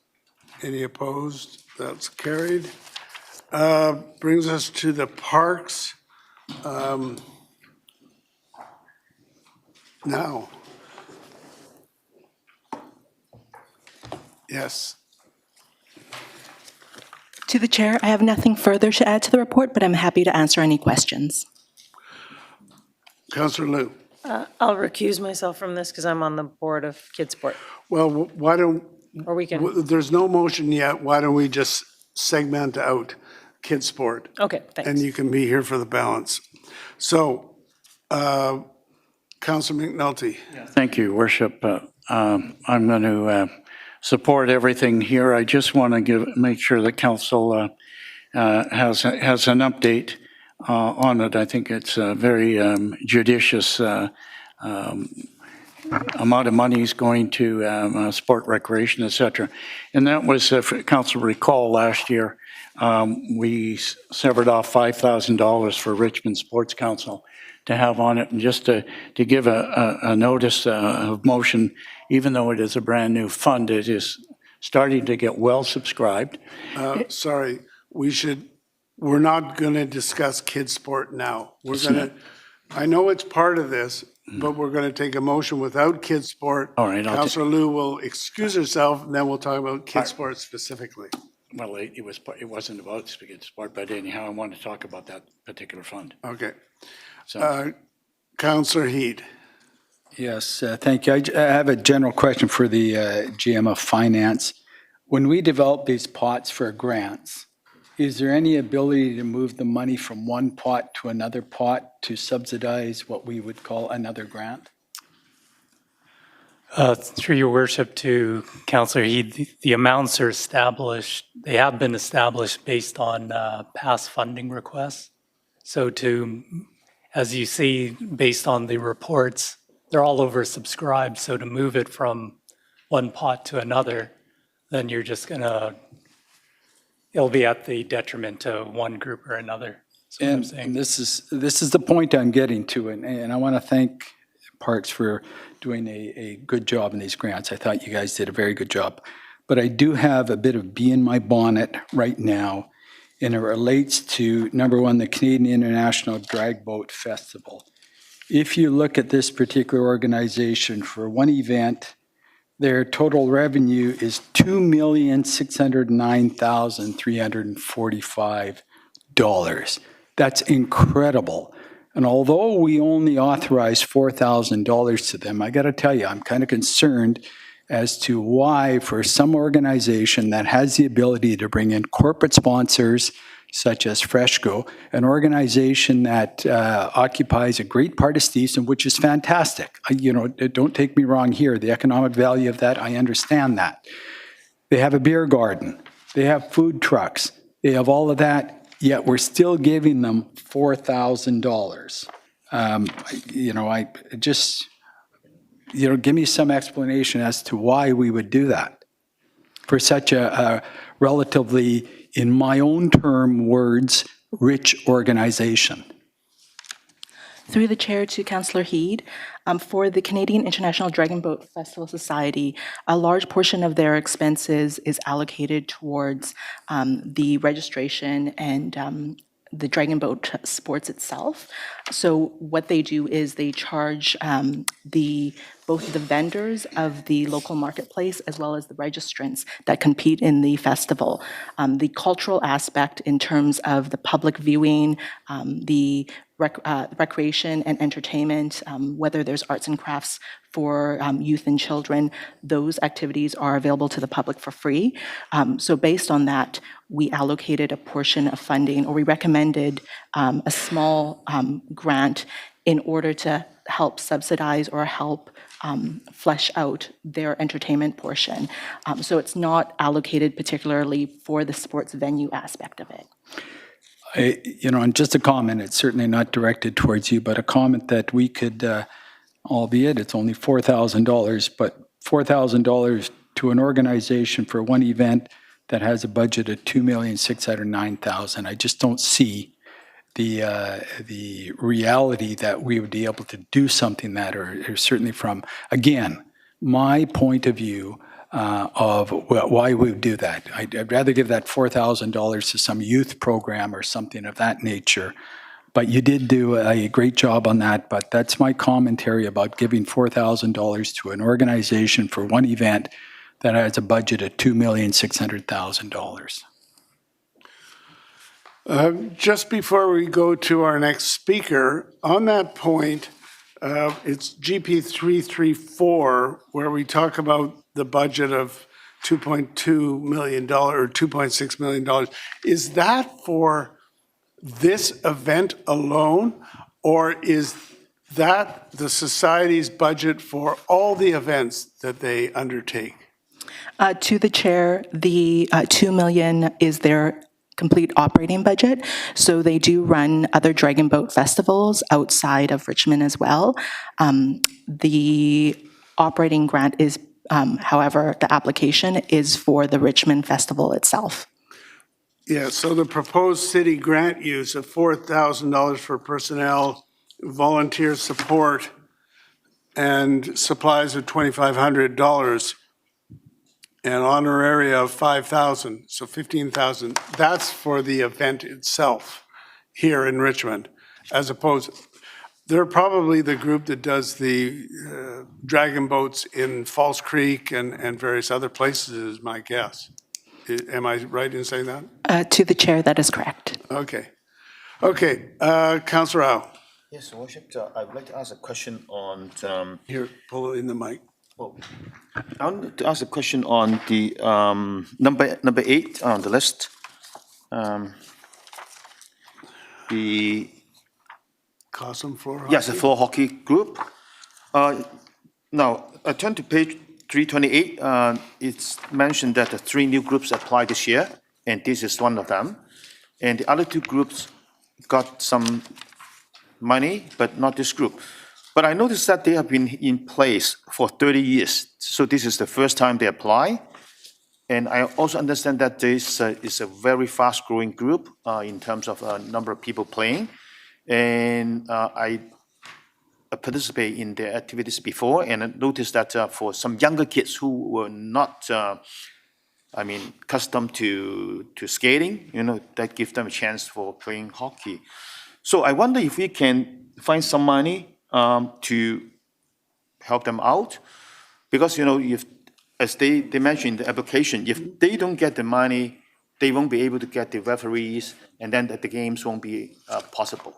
Any opposed? That's carried. Brings us to the parks. Now. Yes. To the chair, I have nothing further to add to the report, but I'm happy to answer any questions. Councillor Liu. I'll recuse myself from this because I'm on the board of Kidsport. Well, why don't, Or we can, there's no motion yet. Why don't we just segment out Kidsport? okay, thanks. And you can be here for the balance. So, Councillor McNulty. Thank you, Worship. I'm going to support everything here. I just want to make sure that Council has an update on it. I think it's a very judicious amount of money is going to sport, recreation, et cetera. And that was, if Council recall, last year, we severed off $5,000 for Richmond Sports Council to have on it. And just to give a notice of motion, even though it is a brand new fund, it is starting to get well subscribed. Sorry, we're not going to discuss Kidsport now. We're going to, I know it's part of this, but we're going to take a motion without Kidsport. All right. Councillor Liu will excuse herself, and then we'll talk about Kidsport specifically. Well, it wasn't about Kidsport, but anyhow, I want to talk about that particular fund. Okay. So, Councillor Heed. Yes, thank you. I have a general question for the GM of Finance. When we develop these pots for grants, is there any ability to move the money from one pot to another pot to subsidize what we would call another grant? Through your worship to Councillor Heed, the amounts are established, they have been established based on past funding requests. So as you see, based on the reports, they're all oversubscribed. So to move it from one pot to another, then you're just it'll be at the detriment to one group or another. And this is the point I'm getting to, and I want to thank Parks for doing a good job in these grants. I thought you guys did a very good job. But I do have a bit of bee in my bonnet right now, and it relates to, number one, the Canadian International Drag Boat Festival. If you look at this particular organization for one event, their total revenue is $2,609,345. That's incredible. And although we only authorized $4,000 to them, I got to tell you, I'm kind of concerned as to why, for some organization that has the ability to bring in corporate sponsors, such as Freshco, an organization that occupies a great part of Stevenson, which is fantastic. Don't take me wrong here. The economic value of that, I understand that. They have a beer garden. They have food trucks. They have all of that, yet we're still giving them $4,000. Give me some explanation as to why we would do that for such a relatively, in my own words, rich organization. Through the chair to Councillor Heed, for the Canadian International Dragon Boat Festival Society, a large portion of their expenses is allocated towards the registration and the dragon boat sports itself. So what they do is they charge the both the vendors of the local marketplace as well as the registrants that compete in the festival. The cultural aspect in terms of the public viewing, the recreation and entertainment, whether there's arts and crafts for youth and children, those activities are available to the public for free. So based on that, we allocated a portion of funding, or we recommended a small grant in order to help subsidize or help flesh out their entertainment portion. So it's not allocated particularly for the sports venue aspect of it. And just a comment, it's certainly not directed towards you, but a comment that we could, albeit it's only $4,000, but $4,000 to an organization for one event that has a budget of $2,609,000. I just don't see the reality that we would be able to do something that, or certainly from, again, my point of view, of why we would do that. I'd rather give that $4,000 to some youth program or something of that nature. But you did do a great job on that. But that's my commentary about giving $4,000 to an organization for one event that has a budget of $2,600,000. Just before we go to our next speaker, on that point, it's GP 334, where we talk about the budget of $2.2 million or $2.6 million. Is that for this event alone, or is that the society's budget for all the events that they undertake? To the chair, the $2 million is their complete operating budget. So they do run other Dragon Boat festivals outside of Richmond as well. The operating grant is, however, the application is for the Richmond Festival itself. Yeah, so the proposed city grant use of $4,000 for personnel, volunteer support, and supplies of $2,500, and honoraria of $5,000, so $15,000. That's for the event itself here in Richmond, as opposed, they're probably the group that does the dragon boats in Falls Creek and various other places, is my guess. Am I right in saying that? To the chair, that is correct. Okay. Okay, Councillor Rao. Yes, Your Worship, I would like to ask a question on... Here, pull it in the mic. Oh, I want to ask a question on the number 8 on the list. The Cosm floor hockey? Yes, the floor hockey group. Now, I turn to page 328. It's mentioned that the 3 new groups applied this year, and this is one of them. And the other 2 groups got some money, but not this group. But I noticed that they have been in place for 30 years. So this is the first time they apply. And I also understand that this is a very fast-growing group in terms of number of people playing. And I participate in their activities before, and I noticed that for some younger kids who were not, accustomed to skating, that gives them a chance for playing hockey. So I wonder if we can find some money to help them out, because if, as they mentioned in the application, if they don't get the money, they won't be able to get the referees, and then the games won't be possible.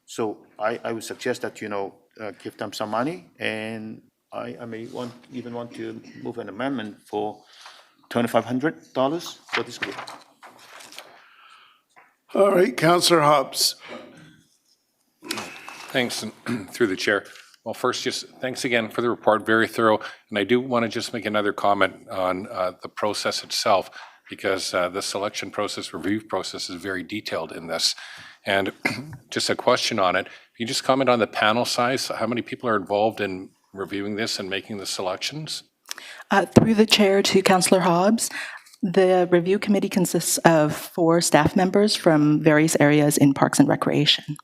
So I would suggest that give them some money, and I may even want to move an amendment for $2,500 for this group. All right, Councillor Hobbs. Thanks, and through the chair. Well, first, just thanks again for the report, very thorough. And I do want to just make another comment on the process itself, because the selection process, review process is very detailed in this. And just a question on it, can you just comment on the panel size? How many people are involved in reviewing this and making the selections? Through the chair to Councillor Hobbs, the review committee consists of 4 staff members from various areas in Parks and Recreation.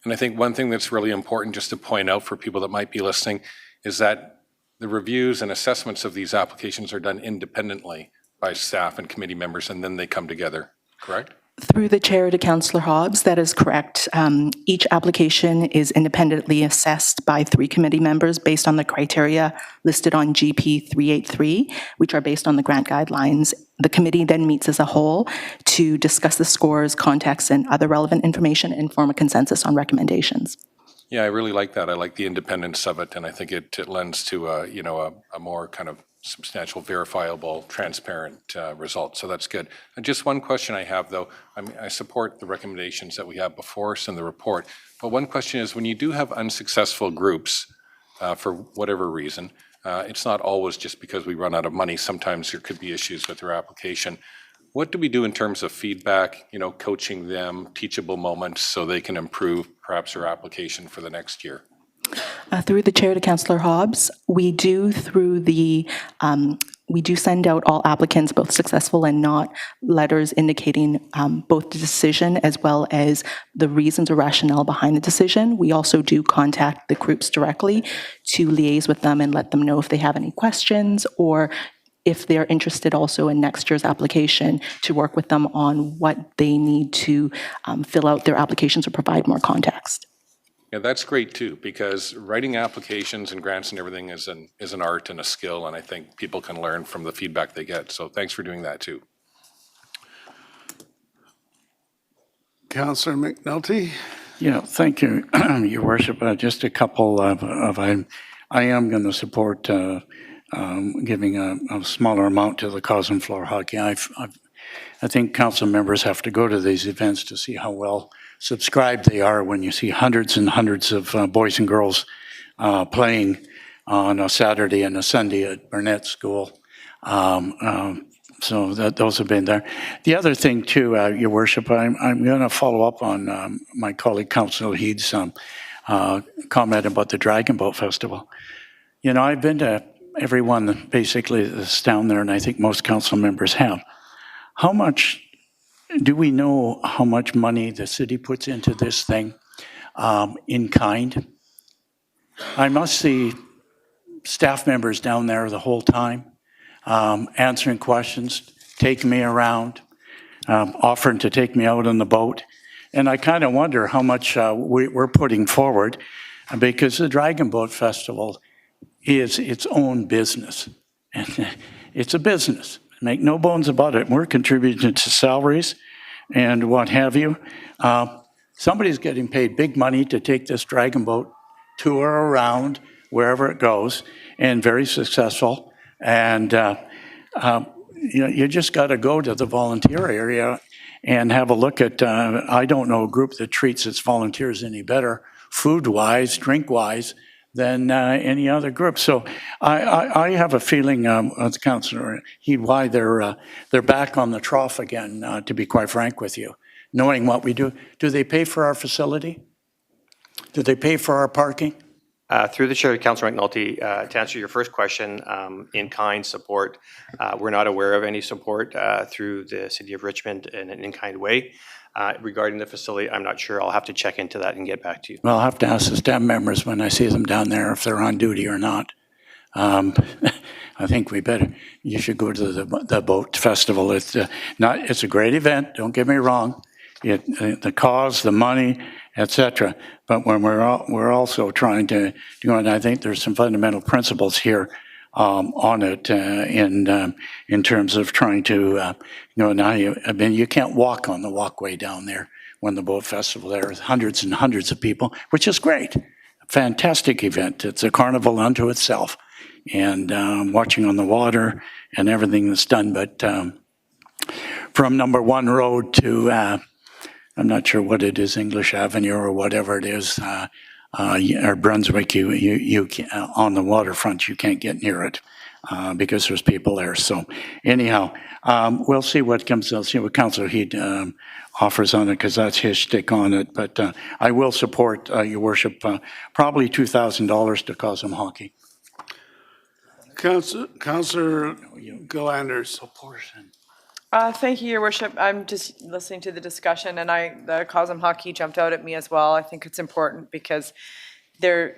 And I think one thing that's really important just to point out for people that might be listening is that the reviews and assessments of these applications are done independently by staff and committee members, and then they come together, correct? Through the chair to Councillor Hobbs, that is correct. Each application is independently assessed by 3 committee members based on the criteria listed on GP 383, which are based on the grant guidelines. The committee then meets as a whole to discuss the scores, context, and other relevant information and form a consensus on recommendations. Yeah, I really like that. I like the independence of it, and I think it lends to a more kind of substantial, verifiable, transparent result. So that's good. And just one question I have, though. I mean, I support the recommendations that we have before us in the report. But one question is, when you do have unsuccessful groups, for whatever reason, it's not always just because we run out of money. Sometimes there could be issues with their application. What do we do in terms of feedback, coaching them, teachable moments so they can improve perhaps their application for the next year? Through the chair to Councillor Hobbs, we do send out all applicants, both successful and not, letters indicating both the decision as well as the reasons or rationale behind the decision. We also do contact the groups directly to liaise with them and let them know if they have any questions, or if they're interested also in next year's application, to work with them on what they need to fill out their applications or provide more context. Yeah, that's great too, because writing applications and grants and everything is an art and a skill, and I think people can learn from the feedback they get. So thanks for doing that too. Councillor McNulty? Yeah, thank you, Your Worship. Just a couple of I am going to support giving a smaller amount to the cause and floor hockey. I think council members have to go to these events to see how well subscribed they are when you see hundreds and hundreds of boys and girls playing on a Saturday and a Sunday at Burnett School. So those have been there. The other thing too, Your Worship, I'm going to follow up on my colleague Councillor Heed's comment about the Dragon Boat Festival. I've been to every one basically that's down there, and I think most council members have. How much do we know how much money the city puts into this thing in kind? I must see staff members down there the whole time, answering questions, taking me around, offering to take me out on the boat. And I kind of wonder how much we're putting forward, because the Dragon Boat Festival is its own business. And it's a business. Make no bones about it. We're contributing to salaries and what have you. Somebody's getting paid big money to take this Dragon Boat tour around wherever it goes, and very successful. And you just got to go to the volunteer area and have a look at, I don't know a group that treats its volunteers any better, food-wise, drink-wise, than any other group. So I have a feeling, as Councillor Heed, why they're back on the trough again, to be quite frank with you, knowing what we do. Do they pay for our facility? Do they pay for our parking? Through the chair to Councillor McNulty, to answer your first question, in-kind support, we're not aware of any support through the City of Richmond in an in-kind way. Regarding the facility, I'm not sure. I'll have to check into that and get back to you. Well, I'll have to ask the staff members when I see them down there if they're on duty or not. I think you should go to the boat festival. It's a great event, don't get me wrong. The cause, the money, etc. But when we're also trying to do it, I think there's some fundamental principles here on it in terms of trying to, now you can't walk on the walkway down there when the boat festival, there are hundreds and hundreds of people, which is great. Fantastic event. It's a carnival unto itself, and watching on the water and everything that's done. But from number 1 road to, I'm not sure what it is, English Avenue or whatever it is, or Brunswick, you on the waterfront, you can't get near it because there's people there. So anyhow, we'll see what comes. I'll see what Councillor Heed offers on it, because that's his shtick on it. But I will support, Your Worship, probably $2,000 to cause them hockey. Councillor Galanders. Thank you, Your Worship. I'm just listening to the discussion, and the Cosm hockey jumped out at me as well. I think it's important because they're,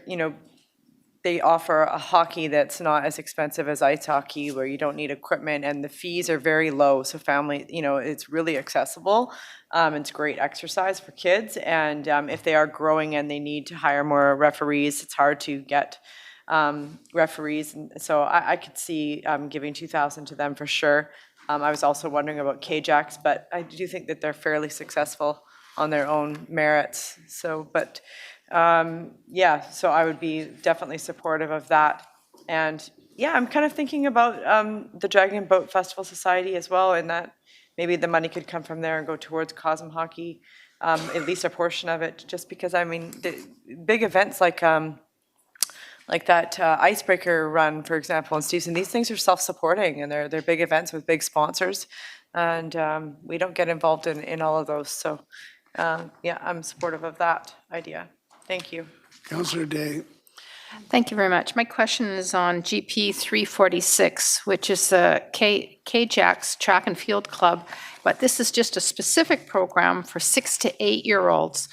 they offer a hockey that's not as expensive as ice hockey, where you don't need equipment, and the fees are very low. So family, it's really accessible. It's great exercise for kids, and if they are growing and they need to hire more referees, it's hard to get referees. And so I could see giving $2,000 to them for sure. I was also wondering about KJAX, but I do think that they're fairly successful on their own merits. So, but yeah, so I would be definitely supportive of that. And yeah, I'm kind of thinking about the Dragon Boat Festival Society as well, and that maybe the money could come from there and go towards Cosm Hockey, at least a portion of it, just because, I mean, the big events like that icebreaker run, for example, in Stevenson, these things are self-supporting, and they're big events with big sponsors, and we don't get involved in all of those. So yeah, I'm supportive of that idea. Thank you. Councillor Day. Thank you very much. My question is on GP 346, which is the KJAX Track and Field Club, but this is just a specific program for 6 to 8-year-olds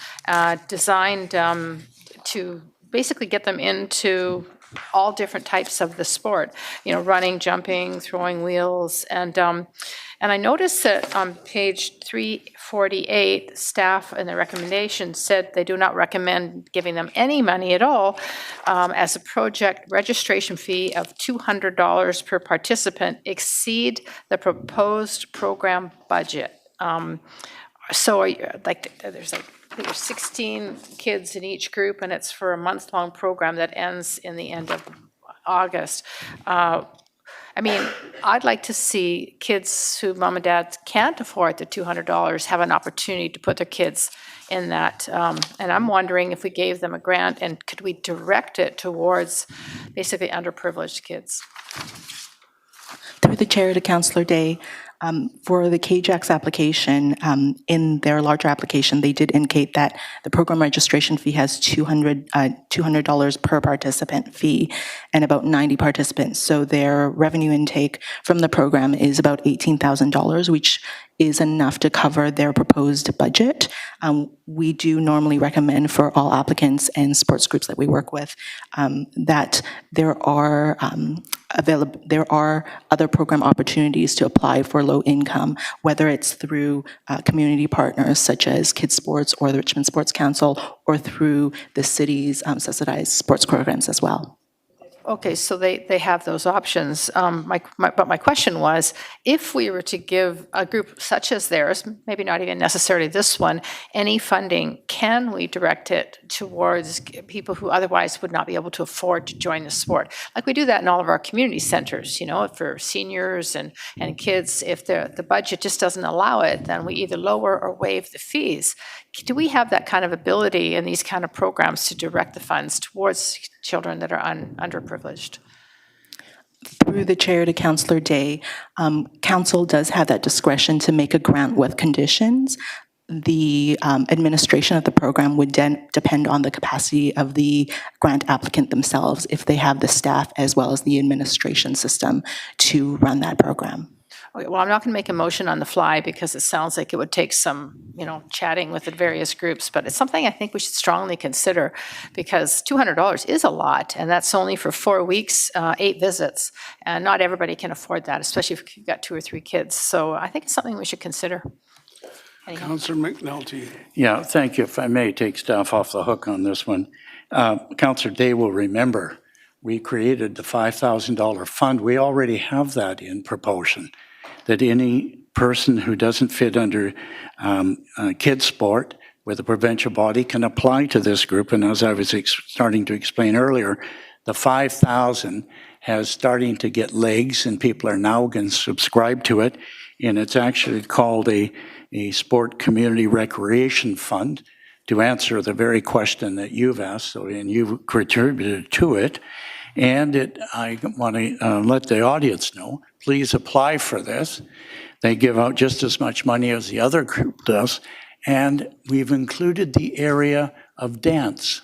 designed to basically get them into all different types of the sport, running, jumping, throwing wheels. And I noticed that on page 348, staff and the recommendation said they do not recommend giving them any money at all as a project registration fee of $200 per participant exceed the proposed program budget. So there's 16 kids in each group, and it's for a month-long program that ends in the end of August. I mean, I'd like to see kids who mom and dad can't afford the $200 have an opportunity to put their kids in that. And I'm wondering if we gave them a grant, and could we direct it towards basically underprivileged kids? Through the chair to Councillor Day, for the KJAX application, in their larger application, they did indicate that the program registration fee has $200 per participant fee and about 90 participants. So their revenue intake from the program is about $18,000, which is enough to cover their proposed budget. We do normally recommend for all applicants and sports groups that we work with that there are other program opportunities to apply for low income, whether it's through community partners such as Kids Sports or the Richmond Sports Council, or through the city's subsidized sports programs as well. Okay, so they have those options. But my question was, if we were to give a group such as theirs, maybe not even necessarily this one, any funding, can we direct it towards people who otherwise would not be able to afford to join the sport? Like we do that in all of our community centers, for seniors and kids. If the budget just doesn't allow it, then we either lower or waive the fees. Do we have that kind of ability in these kind of programs to direct the funds towards children that are underprivileged? Through the chair to Councillor Day, council does have that discretion to make a grant with conditions. The administration of the program would then depend on the capacity of the grant applicant themselves, if they have the staff as well as the administration system to run that program. Okay, well, I'm not going to make a motion on the fly because it sounds like it would take some, chatting with the various groups, but it's something I think we should strongly consider, because $200 is a lot, and that's only for 4 weeks, 8 visits, and not everybody can afford that, especially if you've got 2 or 3 kids. So I think it's something we should consider. Anyhow. Councillor McNulty. Yeah, thank you. If I may take staff off the hook on this one. Councillor Day will remember we created the $5,000 fund. We already have that in proportion, that any person who doesn't fit under kids sport with a provincial body can apply to this group. And as I was starting to explain earlier, the 5,000 has starting to get legs, and people are now going to subscribe to it. And it's actually called a sport community recreation fund, to answer the very question that you've asked, and you've contributed to it. And I want to let the audience know, please apply for this. They give out just as much money as the other group does. And we've included the area of dance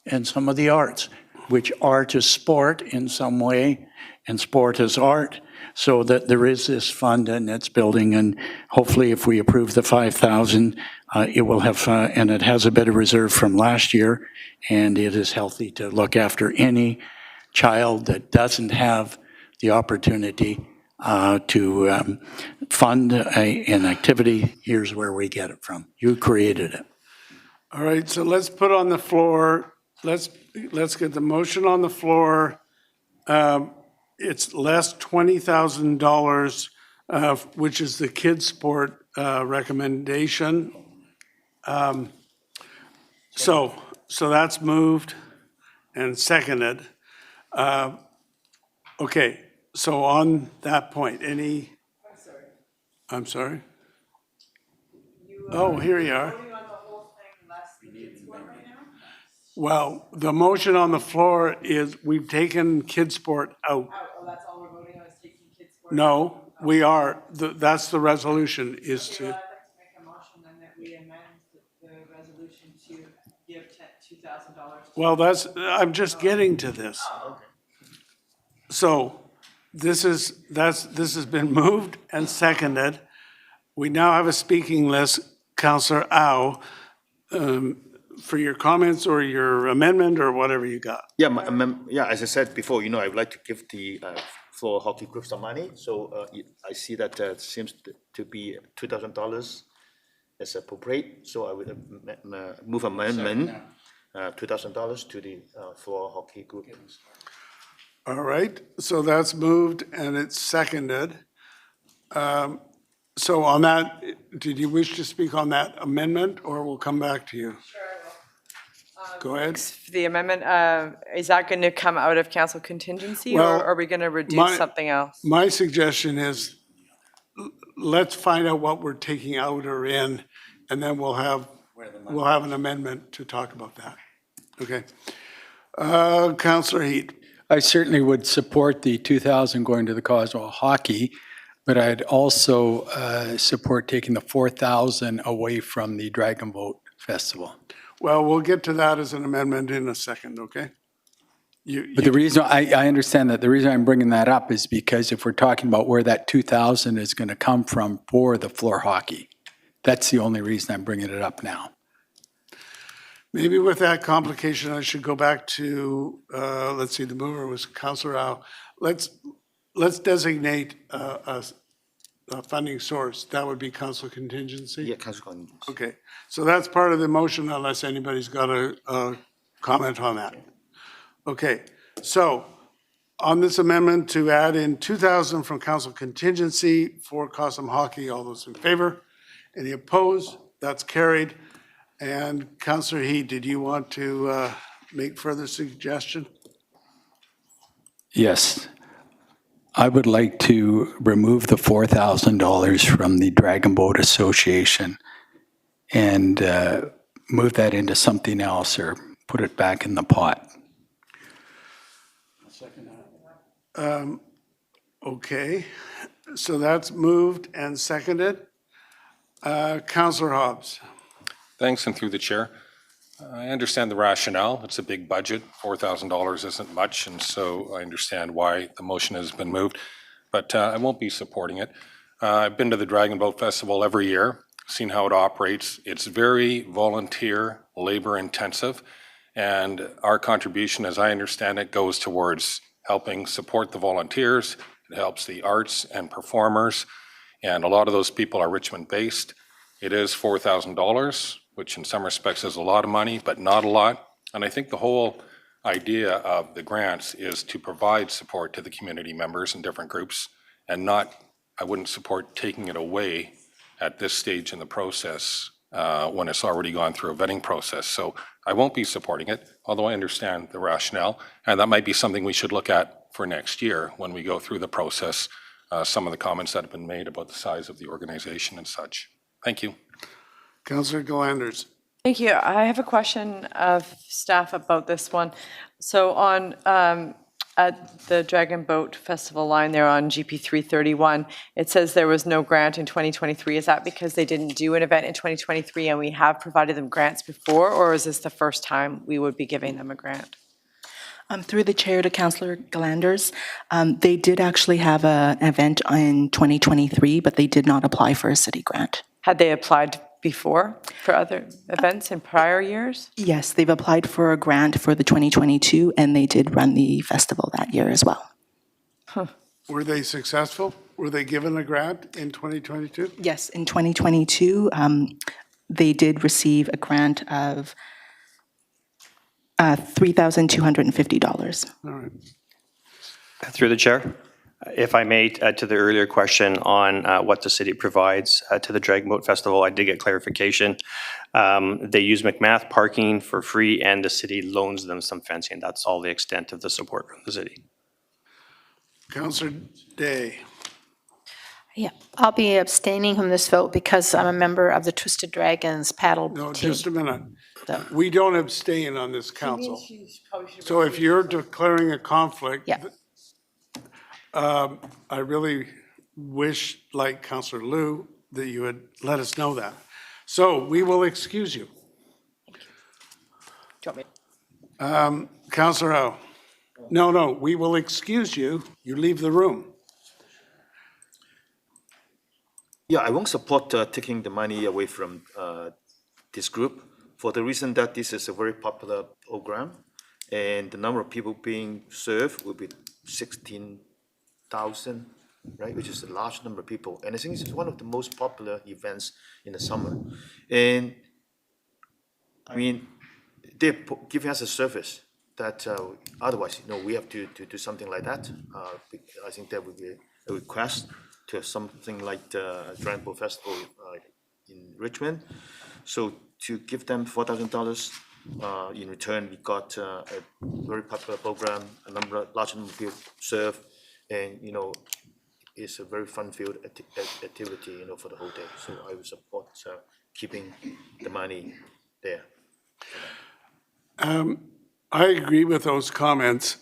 and some of the arts, which art is sport in some way, and sport is art, so that there is this fund and it's building. And hopefully if we approve the 5,000, it will have, and it has a bit of reserve from last year, and it is healthy to look after any child that doesn't have the opportunity to fund an activity, here's where we get it from. You created it. All right, so let's put on the floor, let's get the motion on the floor. It's less $20,000, which is the kids' sport recommendation. So that's moved and seconded. Okay, so on that point, I'm sorry? Oh, here you are. Well, the motion on the floor is we've taken kids' sport out. Oh, that's all we're voting on is taking kids' sport? No, we are, that's the resolution is to. I'd like to make a motion then that we amend the resolution to give $2,000. Well, I'm just getting to this. So this has been moved and seconded. We now have a speaking list. Councillor Au, for your comments or your amendment or whatever you got. Yeah, as I said before, I would like to give the floor hockey group some money. So I see that seems to be $2,000 as appropriate. So I would move amendment $2,000 to the floor hockey group. All right, so that's moved and it's seconded. So on that, did you wish to speak on that amendment or we'll come back to you? Sure, I will. Go ahead. The amendment, is that going to come out of council contingency Well, or are we going to reduce something else? My suggestion is let's find out what we're taking out or in, and then we'll have an amendment to talk about that. Okay. Councillor Heat. I certainly would support the 2,000 going to the cause of hockey, but I'd also support taking the 4,000 away from the Dragon Boat Festival. Well, we'll get to that as an amendment in a second, okay? But the reason, I understand that, the reason I'm bringing that up is because if we're talking about where that 2,000 is going to come from for the floor hockey, that's the only reason I'm bringing it up now. Maybe with that complication, I should go back to, let's see, the mover was Councillor Au. Let's designate a funding source. That would be council contingency? Yeah, council contingency. Okay, so that's part of the motion unless anybody's got a comment on that. Okay, so on this amendment to add in 2,000 from council contingency for Cossum Hockey, all those in favor? Any opposed? That's carried. And Councillor Heed, did you want to make further suggestion? Yes. I would like to remove the $4,000 from the Dragon Boat Association and move that into something else or put it back in the pot. Okay, so that's moved and seconded. Councillor Hobbs. Thanks, and through the chair. I understand the rationale. It's a big budget. $4,000 isn't much, and so I understand why the motion has been moved, but I won't be supporting it. I've been to the Dragon Boat Festival every year, seen how it operates. It's very volunteer, labor intensive, and our contribution, as I understand it, goes towards helping support the volunteers. It helps the arts and performers, and a lot of those people are Richmond-based. It is $4,000, which in some respects is a lot of money, but not a lot. And I think the whole idea of the grants is to provide support to the community members and different groups, and not, I wouldn't support taking it away at this stage in the process when it's already gone through a vetting process. So I won't be supporting it, although I understand the rationale, and that might be something we should look at for next year when we go through the process, some of the comments that have been made about the size of the organization and such. Thank you. Councillor Galanders. Thank you. I have a question of staff about this one. So on at the Dragon Boat Festival line there on GP 331, it says there was no grant in 2023. Is that because they didn't do an event in 2023 and we have provided them grants before, or is this the first time we would be giving them a grant? Through the chair to Councillor Galanders, they did actually have an event in 2023, but they did not apply for a city grant. Had they applied before for other events in prior years? Yes, they've applied for a grant for the 2022, and they did run the festival that year as well. Were they successful? Were they given a grant in 2022? Yes, in 2022, they did receive a grant of $3,250. All right. Through the chair, if I may, to the earlier question on what the city provides to the Dragon Boat Festival, I did get clarification. They use McMath parking for free and the city loans them some fencing. That's all the extent of the support from the city. Councillor Day. Yeah, I'll be abstaining from this vote because I'm a member of the Twisted Dragons paddle team. No, just a minute. We don't abstain on this council. So if you're declaring a conflict, I really wish, like Councillor Liu, that you would let us know that. So we will excuse you. Councillor Ho. No, we will excuse you. You leave the room. Yeah, I won't support taking the money away from this group for the reason that this is a very popular program and the number of people being served will be 16,000, right, which is a large number of people. And I think it's one of the most popular events in the summer. And I mean, they're giving us a service that otherwise, we have to do something like that. I think that would be a request to have something like the Dragon Boat Festival in Richmond. So to give them $4,000 in return, we got a very popular program, large number of people served, and it's a very fun-filled activity, for the whole day. So I would support keeping the money there. I agree with those comments.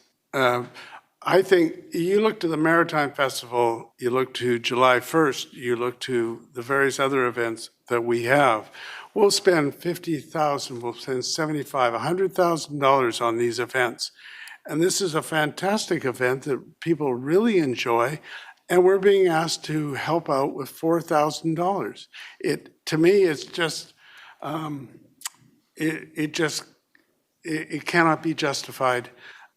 I think you look to the Maritime Festival, you look to July 1st, you look to the various other events that we have. We'll spend $50,000, we'll spend $75,000, $100,000 on these events. And this is a fantastic event that people really enjoy, and we're being asked to help out with $4,000. To me, it's just, it cannot be justified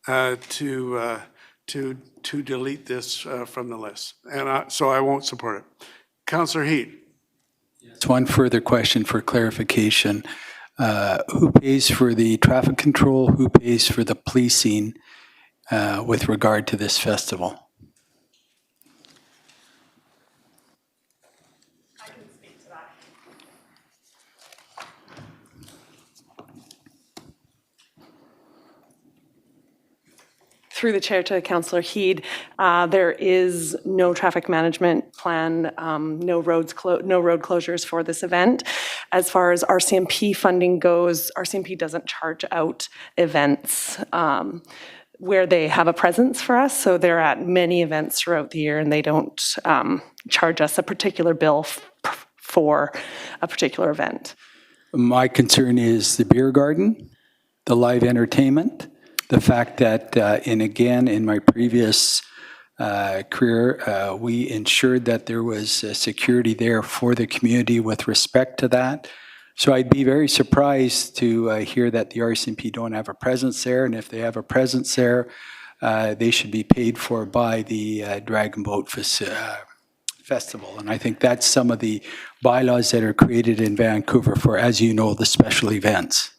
to delete this from the list. And so I won't support it. Councillor Heat. It's one further question for clarification. Who pays for the traffic control? Who pays for the policing with regard to this festival? I can speak to that. Through the chair to Councillor Heed, there is no traffic management plan, no road closures for this event. As far as RCMP funding goes, RCMP doesn't charge out events where they have a presence for us. So they're at many events throughout the year and they don't charge us a particular bill for a particular event. My concern is the beer garden, the live entertainment, the fact that, and again, in my previous career, we ensured that there was security there for the community with respect to that. So I'd be very surprised to hear that the RCMP don't have a presence there, and if they have a presence there, they should be paid for by the Dragon Boat Festival. And I think that's some of the bylaws that are created in Vancouver for, as you know, the special events.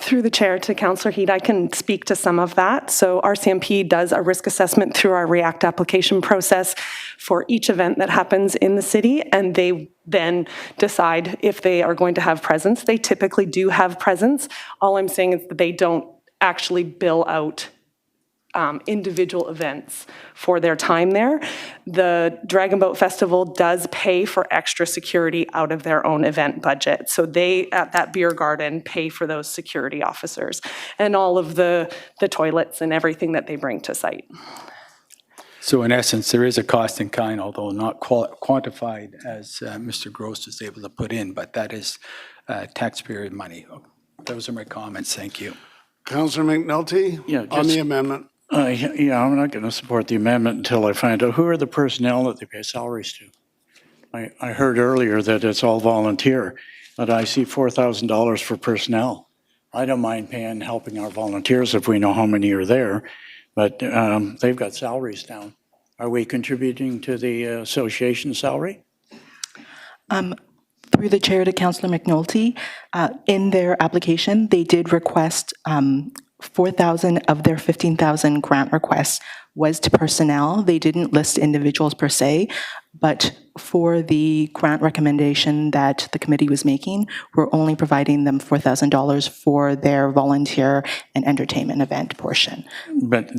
Through the chair to Councillor Heed, I can speak to some of that. So RCMP does a risk assessment through our REACT application process for each event that happens in the city, and they then decide if they are going to have presence. They typically do have presence. All I'm saying is that they don't actually bill out individual events for their time there. The Dragon Boat Festival does pay for extra security out of their own event budget. So they, at that beer garden, pay for those security officers and all of the toilets and everything that they bring to site. So in essence, there is a cost in kind, although not quantified as Mr. Gross was able to put in, but that is taxpayer money. Those are my comments. Thank you. Councillor McNulty, on the amendment. Yeah, I'm not going to support the amendment until I find out who are the personnel that they pay salaries to. I heard earlier that it's all volunteer, but I see $4,000 for personnel. I don't mind paying, helping our volunteers if we know how many are there, but they've got salaries down. Are we contributing to the association salary? Through the chair to Councillor McNulty, in their application, they did request 4,000 of their 15,000 grant requests was to personnel. They didn't list individuals per se, but for the grant recommendation that the committee was making, we're only providing them $4,000 for their volunteer and entertainment event portion. But,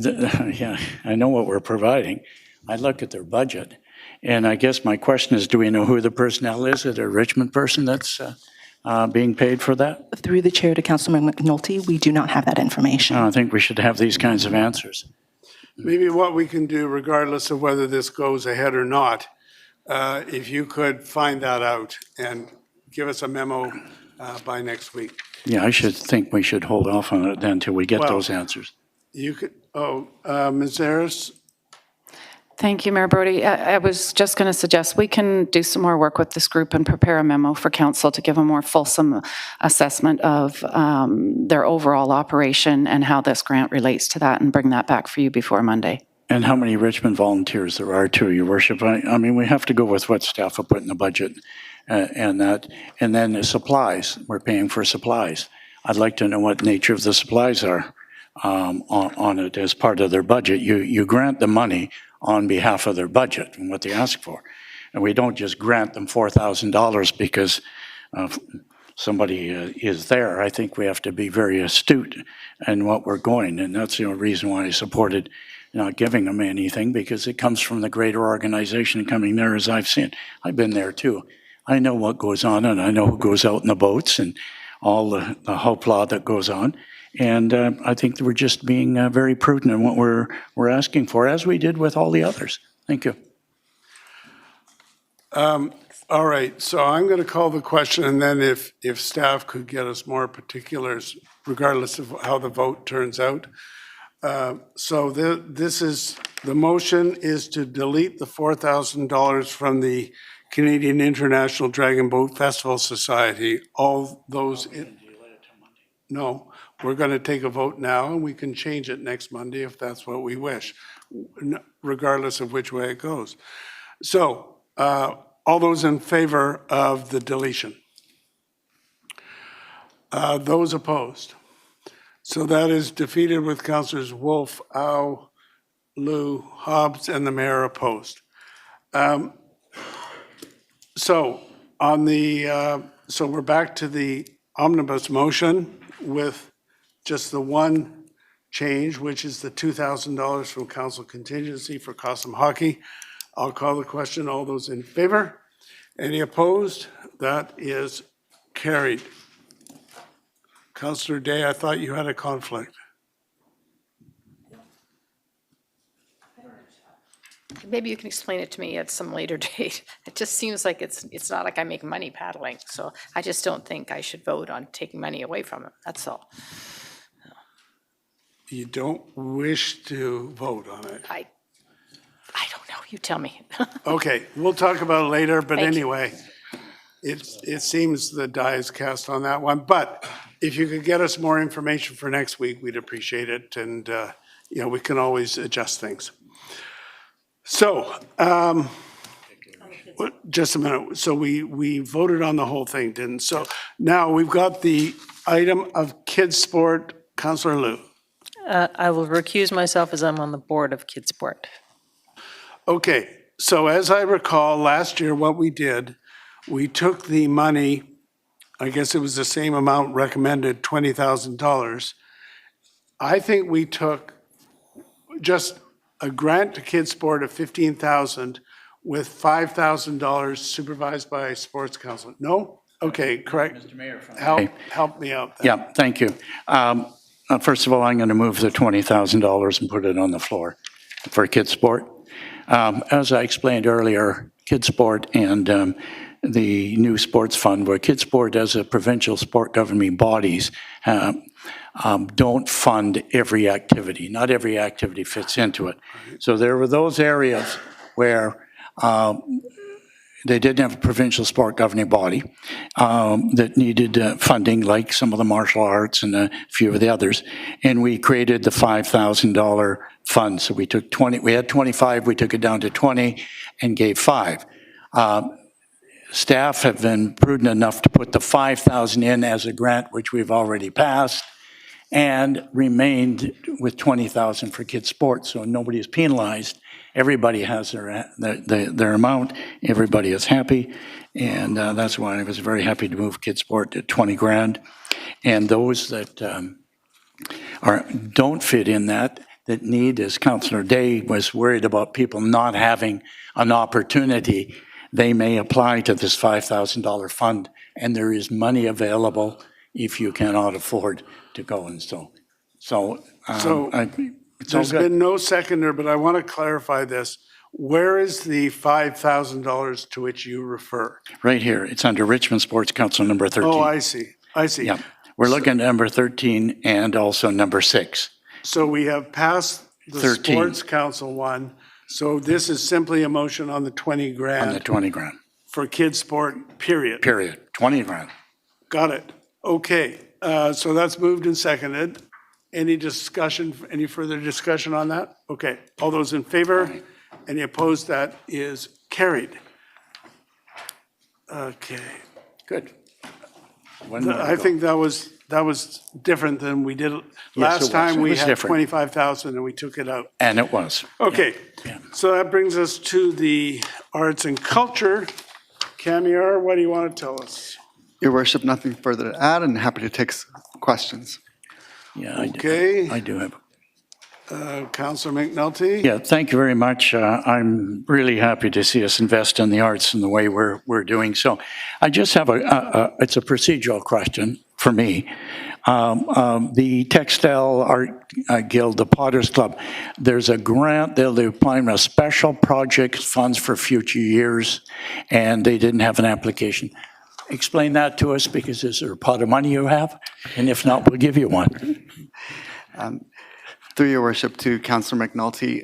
yeah, I know what we're providing. I look at their budget, and I guess my question is, do we know who the personnel is? Is it a Richmond person that's being paid for that? Through the chair to Councillor McNulty, we do not have that information. I think we should have these kinds of answers. Maybe what we can do, regardless of whether this goes ahead or not, if you could find that out and give us a memo by next week. Yeah, I should think we should hold off on it then until we get those answers. You could, Ms. Harris? Thank you, Mayor Brody. I was just going to suggest we can do some more work with this group and prepare a memo for council to give a more fulsome assessment of their overall operation and how this grant relates to that, and bring that back for you before Monday. And how many Richmond volunteers there are too, Your Worship. I mean, we have to go with what staff have put in the budget and that. And then the supplies, we're paying for supplies. I'd like to know what nature of the supplies are on it as part of their budget. You grant the money on behalf of their budget and what they ask for. And we don't just grant them $4,000 because somebody is there. I think we have to be very astute in what we're going. And that's the only reason why I supported not giving them anything, because it comes from the greater organization coming there, as I've seen. I've been there too. I know what goes on, and I know who goes out in the boats and all the hoopla that goes on. And I think that we're just being very prudent in what we're asking for, as we did with all the others. Thank you. All right, so I'm going to call the question, and then if staff could get us more particulars, regardless of how the vote turns out. So this is, the motion is to delete the $4,000 from the Canadian International Dragon Boat Festival Society. All those, no, we're going to take a vote now, and we can change it next Monday if that's what we wish, regardless of which way it goes. So all those in favor of the deletion? Those opposed? So that is defeated with Councillors Wolf, Au, Liu, Hobbs, and the mayor opposed. So on the, so we're back to the omnibus motion with just the one change, which is the $2,000 from council contingency for Cossum Hockey. I'll call the question. All those in favor? Any opposed? That is carried. Councillor Day, I thought you had a conflict. Maybe you can explain it to me at some later date. It just seems like it's not like I make money paddling, so I just don't think I should vote on taking money away from it, that's all. You don't wish to vote on it? I don't know, you tell me. Okay, we'll talk about it later, but Thank you. anyway, it seems the die is cast on that one. But if you could get us more information for next week, we'd appreciate it, and you know, we can always adjust things. So, just a minute. So we voted on the whole thing, didn't? So now we've got the item of kids sport. Councillor Liu. I will recuse myself as I'm on the board of Kids Sport. Okay, so as I recall, last year what we did, we took the money, I guess it was the same amount recommended, $20,000. I think we took just a grant to Kids Sport of $15,000 with $5,000 supervised by Sports Council. No? Okay, correct. Mr. Mayor. Help me out then. Yeah, thank you. First of all, I'm going to move the $20,000 and put it on the floor for Kids Sport. As I explained earlier, Kids Sport and the new sports fund, where Kids Sport as a provincial sport governing bodies don't fund every activity. Not every activity fits into it. So there were those areas where they didn't have a provincial sport governing body that needed funding, like some of the martial arts and a few of the others. And we created the $5,000 fund. So we took 20, we had 25, we took it down to 20 and gave 5. Staff have been prudent enough to put the 5,000 in as a grant, which we've already passed, and remained with 20,000 for kids' sports. So nobody is penalized. Everybody has their amount. Everybody is happy. And that's why I was very happy to move kids' sport to 20 grand. And those that don't fit in that need, as Councillor Day was worried about people not having an opportunity, they may apply to this $5,000 fund, and there is money available if you cannot afford to go. And there's been no seconder, but I want to clarify this. Where is the $5,000 to which you refer? Right here. It's under Richmond Sports Council number 13. Oh, I see. I see. Yeah. We're looking at number 13 and also number 6. So we have passed the 13. Sports Council one. So this is simply a motion on the 20 grand. On the 20 grand. For kids' sport, period. Period. 20 grand. Got it. Okay. So that's moved and seconded. Any discussion, any further discussion on that? Okay. All those in favor? Any opposed? That is carried. Okay. Good. I think that was different than we did last time. We had 25,000 and we took it out. And it was. Okay. Yeah. So that brings us to the arts and culture. Camiar, what do you want to tell us? Your Worship, nothing further to add, and happy to take questions. Yeah. Okay. I do have. Councillor McNulty? Yeah, thank you very much. I'm really happy to see us invest in the arts in the way we're doing. So I just have it's a procedural question for me. The Textile Art Guild, the Potters Club, there's a grant, they're applying a special project funds for future years, and they didn't have an application. Explain that to us, because is there a pot of money you have? And if not, we'll give you one. Through your worship to Councillor McNulty,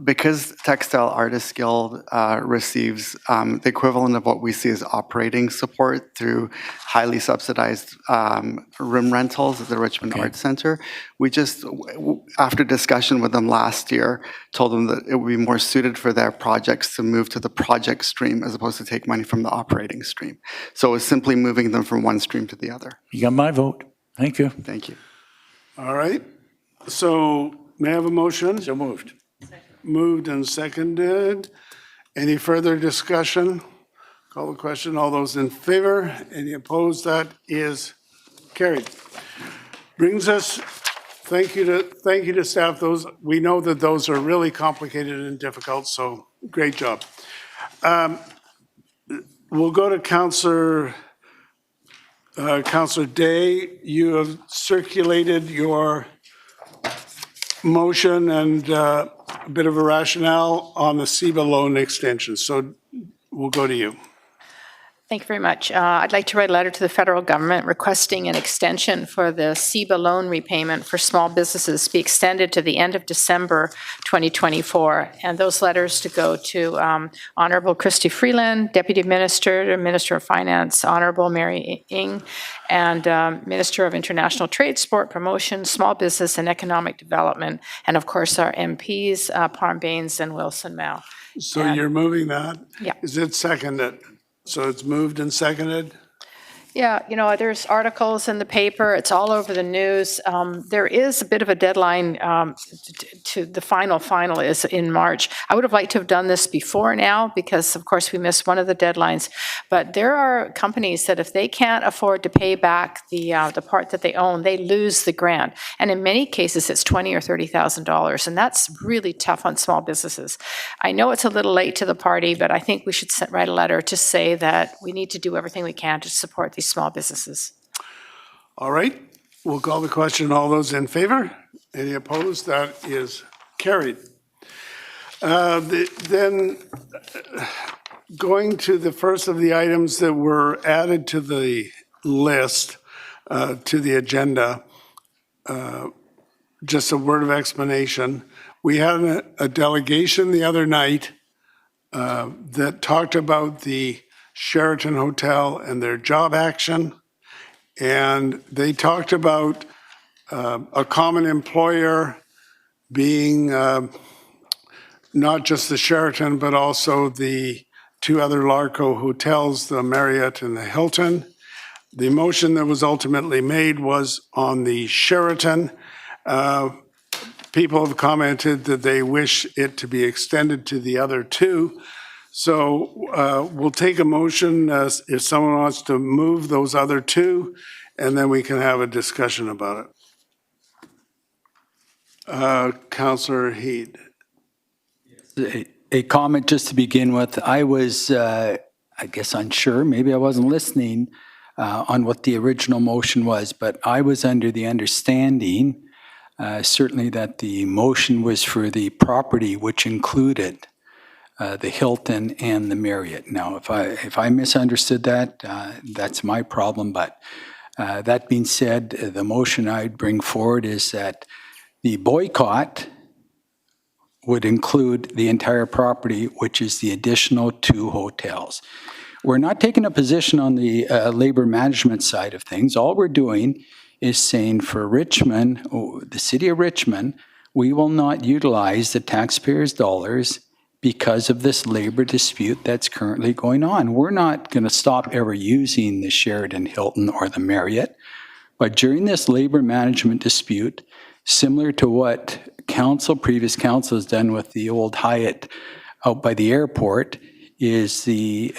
because Textile Artists Guild receives the equivalent of what we see as operating support through highly subsidized room rentals at the Richmond Arts Centre, we just, after discussion with them last year, told them that it would be more suited for their projects to move to the project stream as opposed to take money from the operating stream. So it was simply moving them from one stream to the other. You got my vote. Thank you. Thank you. All right. So may I have a motion? So moved. Moved and seconded. Any further discussion? Call the question. All those in favor? Any opposed? That is carried. Brings us, thank you to staff. Those, we know that those are really complicated and difficult, so great job. We'll go to Councillor Day. You have circulated your motion and a bit of a rationale on the Siba loan extension. So we'll go to you. Thank you very much. I'd like to write a letter to the federal government requesting an extension for the Siba loan repayment for small businesses be extended to the end of December 2024. And those letters to go to Honorable Christy Freeland, Deputy Minister, Minister of Finance, Honorable Mary Ng, and Minister of International Trade, Sport, Promotion, Small Business and Economic Development, and of course our MPs, Parm Baines and Wilson Mao. So you're moving that? Yeah. Is it seconded? So it's moved and seconded? Yeah, you know, there's articles in the paper, it's all over the news. There is a bit of a deadline to the final is in March. I would have liked to have done this before now because, of course, we missed one of the deadlines. But there are companies that if they can't afford to pay back the part that they own, they lose the grant. And in many cases, it's $20,000 or $30,000, and that's really tough on small businesses. I know it's a little late to the party, but I think we should write a letter to say that we need to do everything we can to support these small businesses. All right, we'll call the question. All those in favor? Any opposed? That is carried. Then going to the first of the items that were added to the list, to the agenda, just a word of explanation. We had a delegation the other night that talked about the Sheraton Hotel and their job action. And they talked about a common employer being not just the Sheraton, but also the two other Larco hotels, the Marriott and the Hilton. The motion that was ultimately made was on the Sheraton. People have commented that they wish it to be extended to the other two. So we'll take a motion if someone wants to move those other two, and then we can have a discussion about it. Councillor Heed. A comment just to begin with. I was, I guess, unsure, maybe I wasn't listening on what the original motion was, but I was under the understanding, certainly that the motion was for the property which included the Hilton and the Marriott. Now, if I misunderstood that, that's my problem, but that being said, the motion I'd bring forward is that the boycott would include the entire property, which is the additional two hotels. We're not taking a position on the labor management side of things. All we're doing is saying for Richmond, the city of Richmond, we will not utilize the taxpayers' dollars because of this labor dispute that's currently going on. We're not going to stop ever using the Sheraton, Hilton, or the Marriott, but during this labor management dispute, similar to what previous council has done with the old Hyatt out by the airport, is the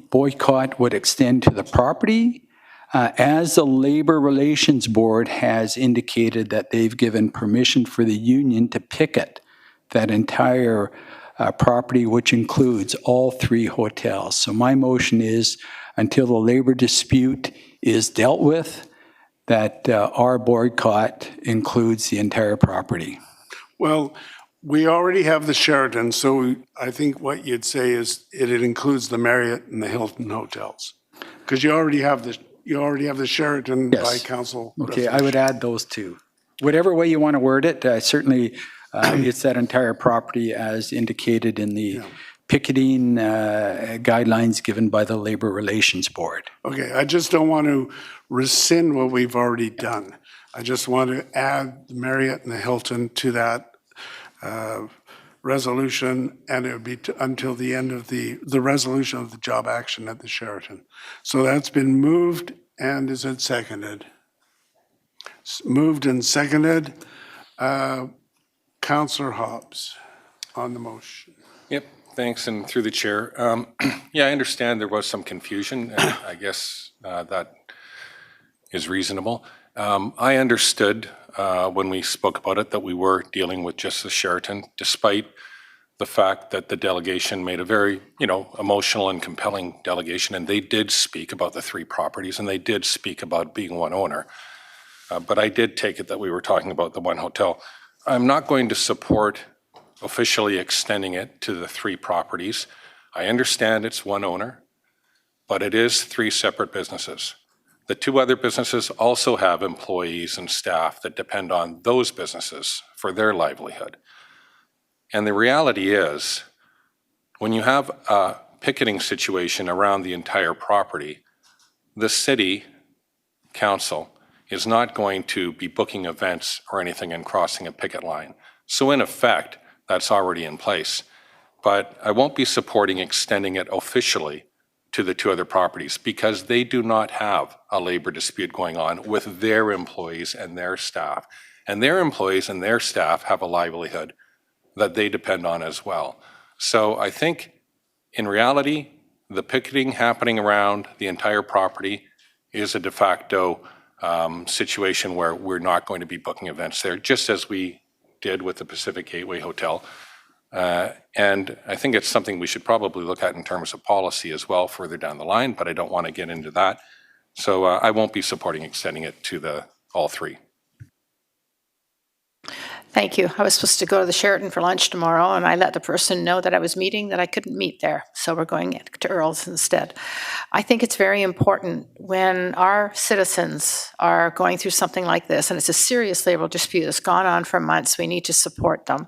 boycott would extend to the property, as the Labor Relations Board has indicated that they've given permission for the union to picket that entire property, which includes all three hotels. So my motion is, until the labor dispute is dealt with, that our boycott includes the entire property. Well, we already have the Sheraton, so I think what you'd say is it includes the Marriott and the Hilton hotels, because you already have the Sheraton by council. Okay, I would add those two. Whatever way you want to word it, certainly it's that entire property as indicated in the picketing guidelines given by the Labor Relations Board. Okay, I just don't want to rescind what we've already done. I just want to add the Marriott and the Hilton to that resolution, and it would be until the end of the resolution of the job action at the Sheraton. So that's been moved, and is it seconded? Moved and seconded. Councillor Hobbs on the motion. Yep, thanks, and through the chair. Yeah, I understand there was some confusion, and I guess that is reasonable. I understood when we spoke about it that we were dealing with just the Sheraton, despite the fact that the delegation made a very, emotional and compelling delegation, and they did speak about the three properties, and they did speak about being one owner. But I did take it that we were talking about the one hotel. I'm not going to support officially extending it to the three properties. I understand it's one owner, but it is three separate businesses. The two other businesses also have employees and staff that depend on those businesses for their livelihood. And the reality is, when you have a picketing situation around the entire property, the city council is not going to be booking events or anything and crossing a picket line. So in effect, that's already in place. But I won't be supporting extending it officially to the two other properties because they do not have a labor dispute going on with their employees and their staff. And their employees and their staff have a livelihood that they depend on as well. So I think in reality, the picketing happening around the entire property is a de facto situation where we're not going to be booking events there, just as we did with the Pacific Gateway Hotel. And I think it's something we should probably look at in terms of policy as well further down the line, but I don't want to get into that. So I won't be supporting extending it to all three. Thank you. I was supposed to go to the Sheraton for lunch tomorrow, and I let the person know that I was meeting that I couldn't meet there. So we're going to Earl's instead. I think it's very important when our citizens are going through something like this, and it's a serious labor dispute that's gone on for months, we need to support them.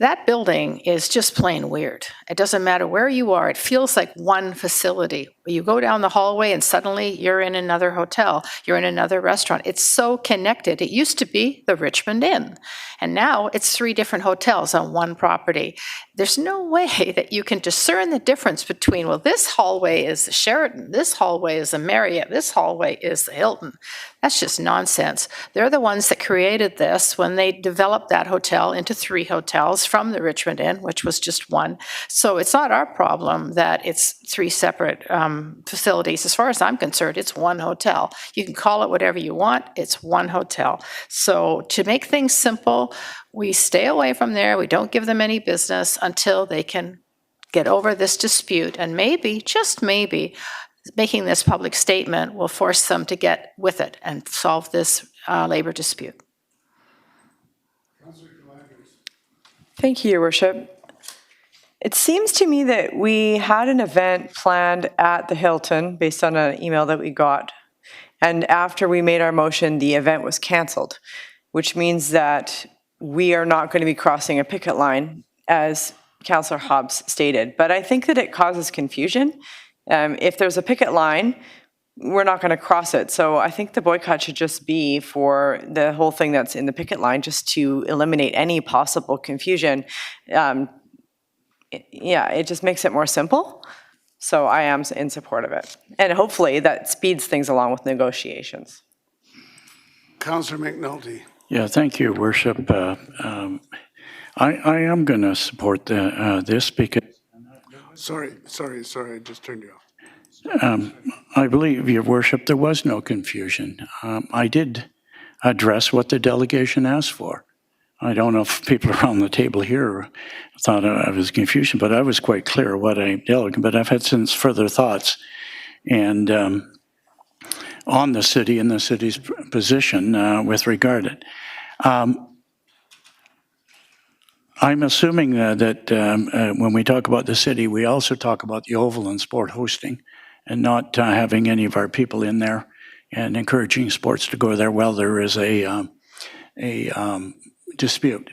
That building is just plain weird. It doesn't matter where you are, it feels like one facility. You go down the hallway and suddenly you're in another hotel, you're in another restaurant. It's so connected. It used to be the Richmond Inn, and now it's 3 different hotels on one property. There's no way that you can discern the difference between, well, this hallway is the Sheraton, this hallway is the Marriott, this hallway is the Hilton. That's just nonsense. They're the ones that created this when they developed that hotel into 3 hotels from the Richmond Inn, which was just 1. So it's not our problem that it's 3 separate facilities. As far as I'm concerned, it's 1 hotel. You can call it whatever you want. It's 1 hotel. So to make things simple, we stay away from there. We don't give them any business until they can get over this dispute. And maybe, just maybe, making this public statement will force them to get with it and solve this labor dispute. Thank you, Your Worship. It seems to me that we had an event planned at the Hilton based on an email that we got. And after we made our motion, the event was canceled, which means that we are not going to be crossing a picket line, as Councillor Hobbs stated. But I think that it causes confusion. If there's a picket line, we're not going to cross it. So I think the boycott should just be for the whole thing that's in the picket line, just to eliminate any possible confusion. Yeah, it just makes it more simple. So I am in support of it. And hopefully that speeds things along with negotiations. Councillor McNulty. Yeah, thank you, Worship. I am going to support this because... Sorry, I just turned you off. I believe, Your Worship, there was no confusion. I did address what the delegation asked for. I don't know if people around the table here thought I was confusion, but I was quite clear what I delegated. But I've had since further thoughts and on the city and the city's position with regard to it. I'm assuming that when we talk about the city, we also talk about the Oval and sport hosting and not having any of our people in there and encouraging sports to go there while there is a dispute.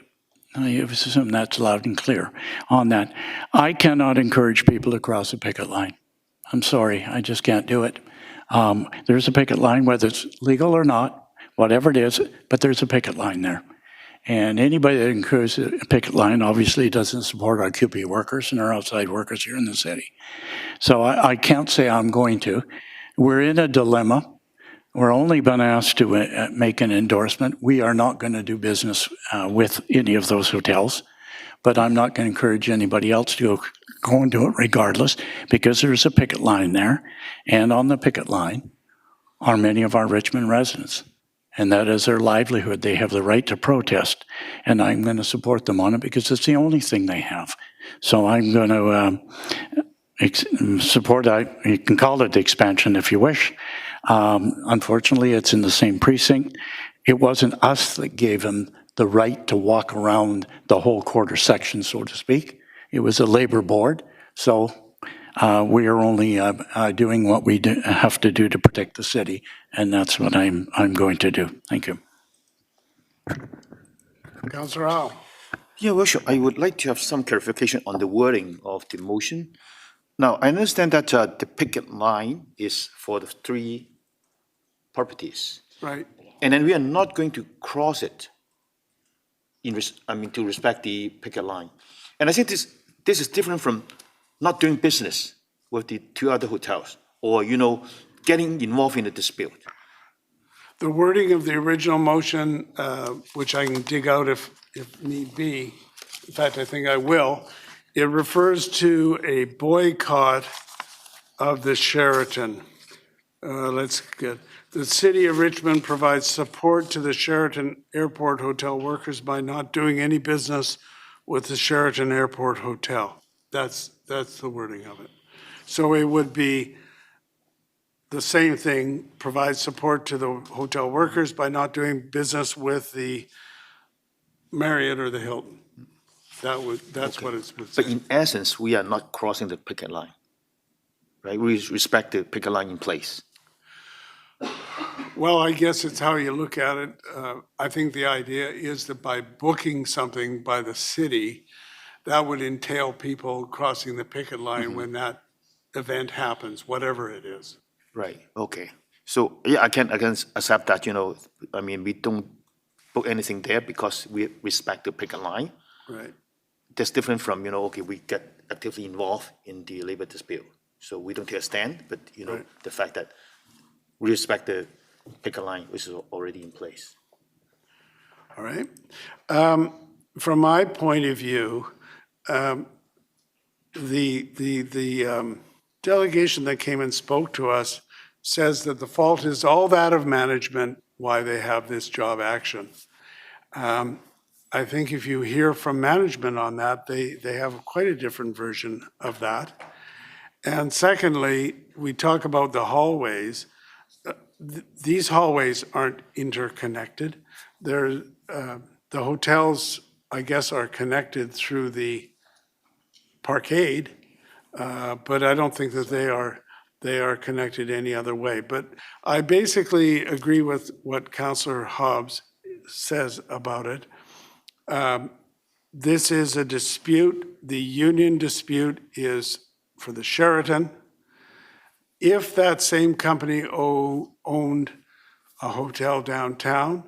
I assume that's loud and clear on that. I cannot encourage people to cross a picket line. I'm sorry, I just can't do it. There's a picket line, whether it's legal or not, whatever it is, but there's a picket line there. And anybody that encourages a picket line obviously doesn't support our QP workers and our outside workers here in the city. So I can't say I'm going to. We're in a dilemma. We're only been asked to make an endorsement. We are not going to do business with any of those hotels, but I'm not going to encourage anybody else to go and do it regardless, because there's a picket line there, and on the picket line are many of our Richmond residents, and that is their livelihood. They have the right to protest, and I'm going to support them on it because it's the only thing they have. So I'm going to support, you can call it the expansion if you wish. Unfortunately, it's in the same precinct. It wasn't us that gave him the right to walk around the whole quarter section, so to speak. It was a labor board. So we are only doing what we have to do to protect the city, and that's what I'm going to do. Thank you. Councillor Howe. Yeah, Worship, I would like to have some clarification on the wording of the motion. Now, I understand that the picket line is for the 3 properties. Right. And then we are not going to cross it to respect the picket line. And I think this is different from not doing business with the 2 other hotels or, getting involved in a dispute. The wording of the original motion, which I can dig out if need be, in fact, I think I will, it refers to a boycott of the Sheraton. Let's get, the City of Richmond provides support to the Sheraton Airport Hotel workers by not doing any business with the Sheraton Airport Hotel. That's the wording of it. So it would be the same thing, provide support to the hotel workers by not doing business with the Marriott or the Hilton. That's okay. What it's. But in essence, we are not crossing the picket line, right? We respect the picket line in place. Well, I guess it's how you look at it. I think the idea is that by booking something by the city, that would entail people crossing the picket line when that event happens, whatever it is. Right, okay. So, yeah, I can accept that, I mean, we don't book anything there because we respect the picket line. Right. That's different from, okay, we get actively involved in the labor dispute. So we don't take a stand, but, Right. the fact that we respect the picket line, which is already in place. All right. From my point of view, the delegation that came and spoke to us says that the fault is all that of management, why they have this job action. I think if you hear from management on that, they have quite a different version of that. And secondly, we talk about the hallways. These hallways aren't interconnected. The hotels, I guess, are connected through the parkade, but I don't think that they are connected any other way. But I basically agree with what Councillor Hobbs says about it. This is a dispute. The union dispute is for the Sheraton. If that same company owned a hotel downtown,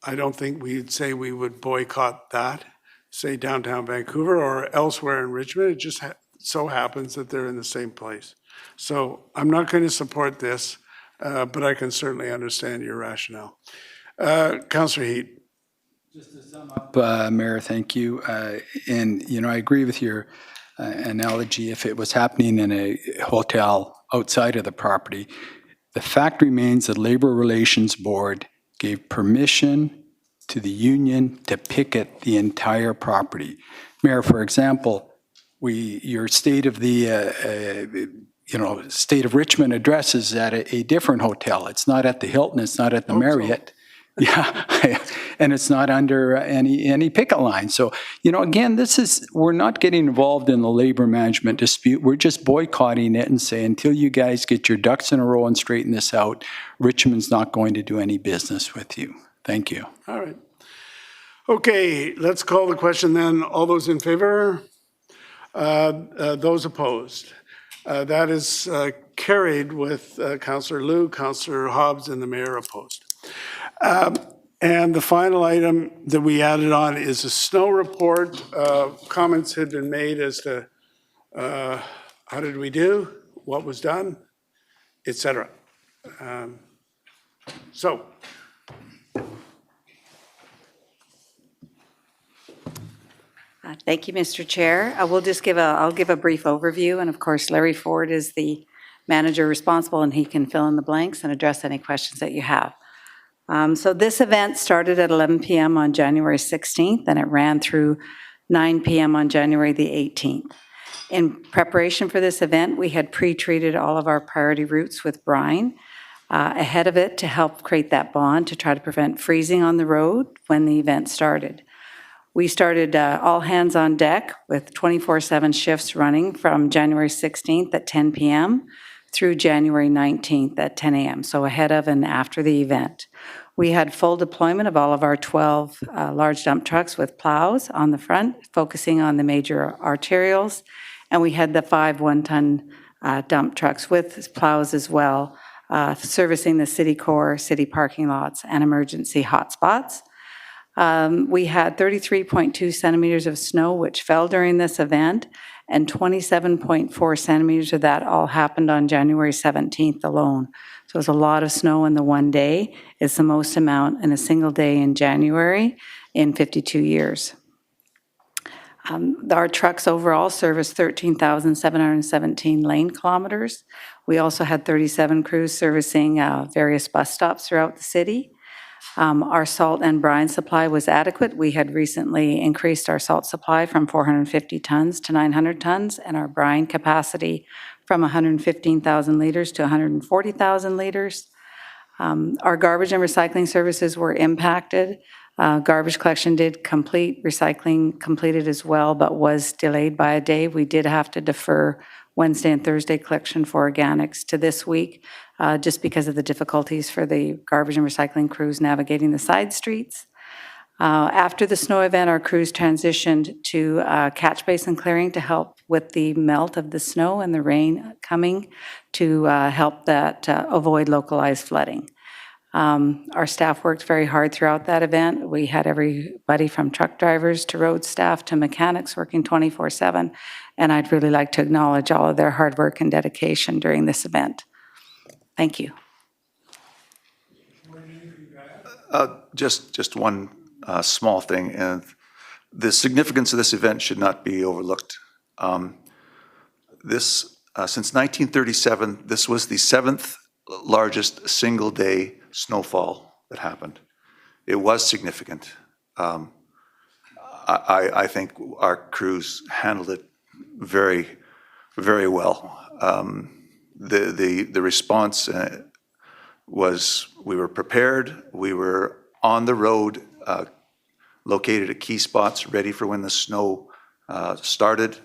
I don't think we'd say we would boycott that, say downtown Vancouver or elsewhere in Richmond. It just so happens that they're in the same place. So I'm not going to support this, but I can certainly understand your rationale. Councillor Heat. Just to sum up, Mayor, thank you. And, I agree with your analogy. If it was happening in a hotel outside of the property, the fact remains the Labor Relations Board gave permission to the union to picket the entire property. Mayor, for example, your state of the state of Richmond address is at a different hotel. It's not at the Hilton, it's not at the Marriott. Yeah, and it's not under any picket line. So, again, we're not getting involved in the labor management dispute. We're just boycotting it and saying, until you guys get your ducks in a row and straighten this out, Richmond's not going to do any business with you. Thank you. All right. Okay, let's call the question then. All those in favor? Those opposed? That is carried with Councillor Liu, Councillor Hobbs, and the mayor opposed. And the final item that we added on is a snow report. Comments had been made as to how did we do, what was done, etc. Thank you, Mr. Chair. I'll give a brief overview, and of course, Larry Ford is the manager responsible, and he can fill in the blanks and address any questions that you have. So this event started at 11 p.m. on January 16th, and it ran through 9 p.m. on January the 18th. In preparation for this event, we had pre-treated all of our priority routes with brine ahead of it to help create that bond to try to prevent freezing on the road when the event started. We started all hands on deck with 24/7 shifts running from January 16th at 10 p.m. through January 19th at 10 a.m., so ahead of and after the event. We had full deployment of all of our 12 large dump trucks with plows on the front, focusing on the major arterials, and we had the 5 one-ton dump trucks with plows as well, servicing the city core, city parking lots, and emergency hotspots. We had 33.2 centimeters of snow, which fell during this event, and 27.4 centimeters of that all happened on January 17th alone. So it was a lot of snow in the one day. It's the most amount in a single day in January in 52 years. Our trucks overall serviced 13,717 lane kilometers. We also had 37 crews servicing various bus stops throughout the city. Our salt and brine supply was adequate. We had recently increased our salt supply from 450 tons to 900 tons, and our brine capacity from 115,000 liters to 140,000 liters. Our garbage and recycling services were impacted. Garbage collection did complete, recycling completed as well, but was delayed by a day. We did have to defer Wednesday and Thursday collection for organics to this week just because of the difficulties for the garbage and recycling crews navigating the side streets. After the snow event, our crews transitioned to catch basin clearing to help with the melt of the snow and the rain coming to help that avoid localized flooding. Our staff worked very hard throughout that event. We had everybody from truck drivers to road staff to mechanics working 24/7, and I'd really like to acknowledge all of their hard work and dedication during this event. Thank you. Just one small thing, and the significance of this event should not be overlooked. Since 1937, this was the 7th largest single-day snowfall that happened. It was significant. I think our crews handled it very, very well. The response was we were prepared, we were on the road, located at key spots, ready for when the snow started,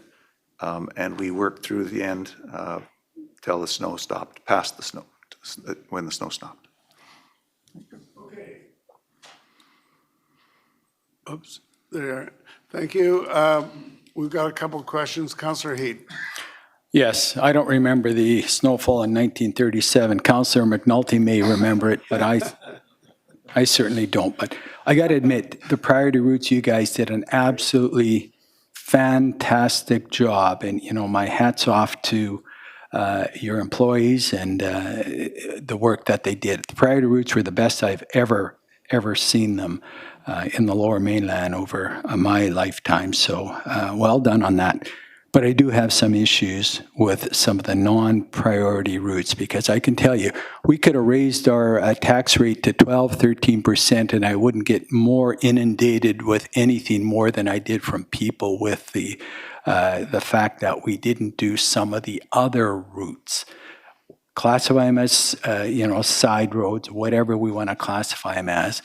and we worked through the end till the snow stopped, past the snow, when the snow stopped. Okay. Oops, there. Thank you. We've got a couple of questions. Councillor Heed. Yes, I don't remember the snowfall in 1937. Councillor McNulty may remember it, but I certainly don't. But I got to admit, the priority routes, you guys did an absolutely fantastic job. And, you know, my hat's off to your employees and the work that they did. The priority routes were the best I've ever seen them in the Lower Mainland over my lifetime. So well done on that. But I do have some issues with some of the non-priority routes, because I can tell you, we could have raised our tax rate to 12, 13%, and I wouldn't get more inundated with anything more than I did from people with the fact that we didn't do some of the other routes. Classify them as, side roads, whatever we want to classify them as.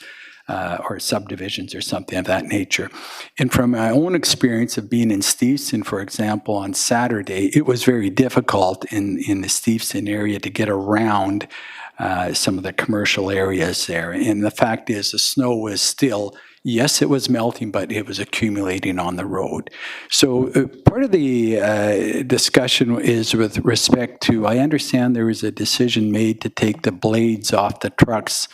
Or subdivisions or something of that nature. And from my own experience of being in Steveston, for example, on Saturday, it was very difficult in the Steveston area to get around some of the commercial areas there. And the fact is, the snow was still, yes, it was melting, but it was accumulating on the road. So part of the discussion is with respect to, I understand there was a decision made to take the blades off the trucks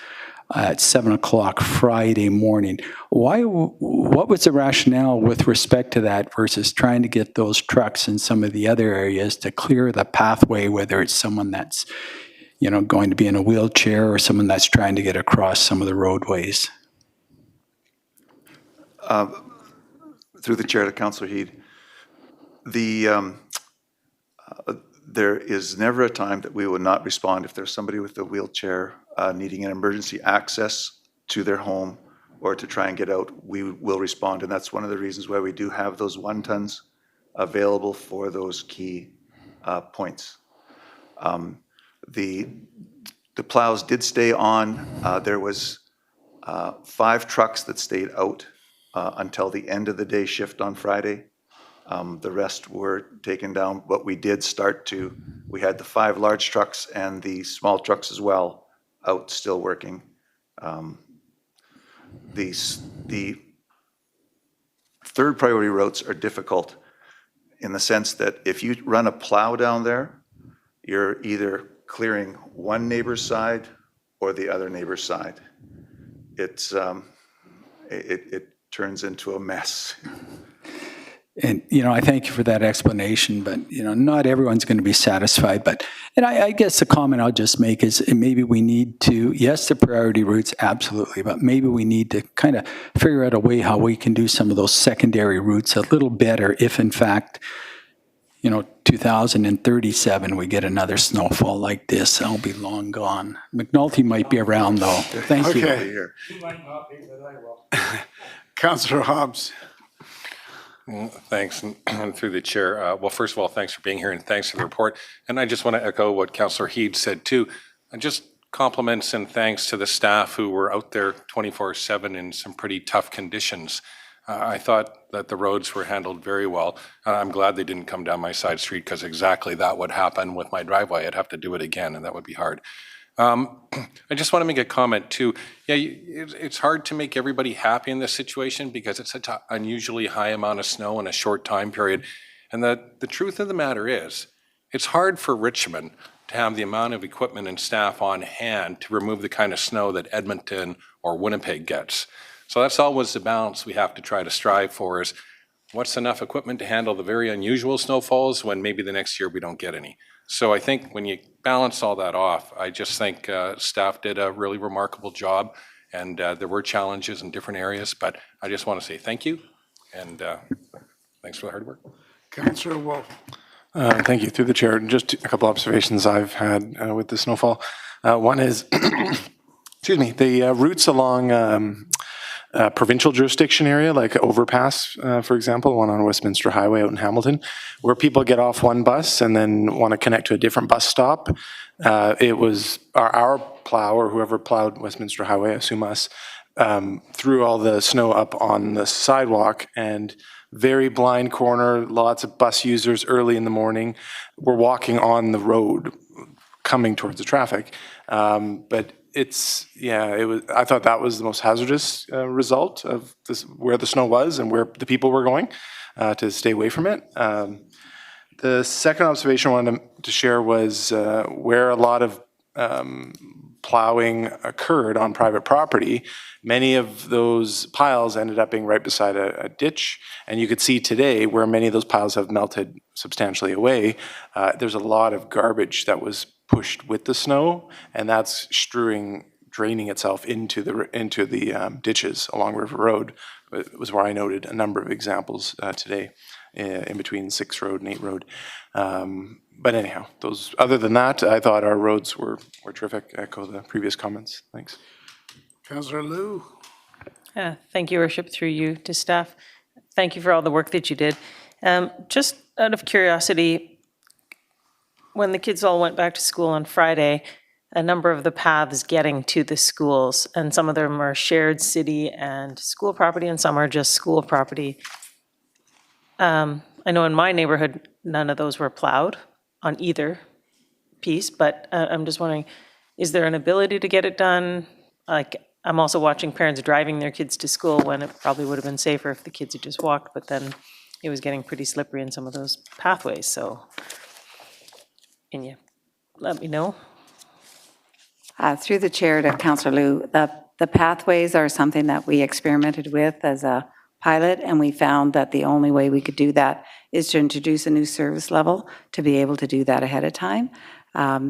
at 7 o'clock Friday morning. What was the rationale with respect to that versus trying to get those trucks in some of the other areas to clear the pathway, whether it's someone that's, going to be in a wheelchair or someone that's trying to get across some of the roadways? Through the chair to Councillor Heed, there is never a time that we will not respond if there's somebody with a wheelchair needing an emergency access to their home or to try and get out. We will respond, and that's one of the reasons why we do have those 1 tons available for those key points. The plows did stay on. There was 5 trucks that stayed out until the end of the day shift on Friday. The rest were taken down, but we did we had the 5 large trucks and the small trucks as well out still working. The third priority routes are difficult in the sense that if you run a plow down there, you're either clearing one neighbor's side or the other neighbor's side. It turns into a mess. And, I thank you for that explanation, but, not everyone's going to be satisfied. And I guess the comment I'll just make is maybe we need to, yes, the priority routes, absolutely, but maybe we need to kind of figure out a way how we can do some of those secondary routes a little better if, in fact, 2037, we get another snowfall like this. I'll be long gone. McNulty might be around, though. Thank you. You might not be, but I will. Councillor Hobbs. Thanks, and through the chair. Well, first of all, thanks for being here and thanks for the report. And I just want to echo what Councillor Heed said too. And just compliments and thanks to the staff who were out there 24/7 in some pretty tough conditions. I thought that the roads were handled very well. I'm glad they didn't come down my side street because exactly that would happen with my driveway. I'd have to do it again, and that would be hard. I just want to make a comment too. Yeah, it's hard to make everybody happy in this situation because it's such an unusually high amount of snow in a short time period. And the truth of the matter is, it's hard for Richmond to have the amount of equipment and staff on hand to remove the kind of snow that Edmonton or Winnipeg gets. So that's always the balance we have to try to strive for, is what's enough equipment to handle the very unusual snowfalls when maybe the next year we don't get any. So I think when you balance all that off, I just think staff did a really remarkable job, and there were challenges in different areas, but I just want to say thank you, and thanks for the hard work. Councillor Wolf. Thank you. Through the chair, just a couple observations I've had with the snowfall. One is, excuse me, the routes along provincial jurisdiction area, like overpass, for example, one on Westminster Highway out in Hamilton, where people get off one bus and then want to connect to a different bus stop. It was our plow, or whoever plowed Westminster Highway, I assume us, threw all the snow up on the sidewalk, and very blind corner, lots of bus users early in the morning were walking on the road coming towards the traffic. But it's, yeah, it was, I thought that was the most hazardous result of this, where the snow was and where the people were going, to stay away from it. The second observation I wanted to share was where a lot of plowing occurred on private property. Many of those piles ended up being right beside a ditch, and you could see today where many of those piles have melted substantially away. There's a lot of garbage that was pushed with the snow, and that's draining itself into the ditches along River Road. It was where I noted a number of examples today in between 6 Road and 8 Road. But anyhow, those. Other than that, I thought our roads were terrific. Echo the previous comments. Thanks. Councillor Liu. Thank you, Worship, through you to staff. Thank you for all the work that you did. Just out of curiosity, when the kids all went back to school on Friday, a number of the paths getting to the schools, and some of them are shared city and school property, and some are just school property. I know in my neighborhood, none of those were plowed on either piece, but I'm just wondering, is there an ability to get it done? Like, I'm also watching parents driving their kids to school when it probably would have been safer if the kids had just walked, but then it was getting pretty slippery in some of those pathways, so can you let me know? Through the chair to Councillor Liu, the pathways are something that we experimented with as a pilot, and we found that the only way we could do that is to introduce a new service level to be able to do that ahead of time.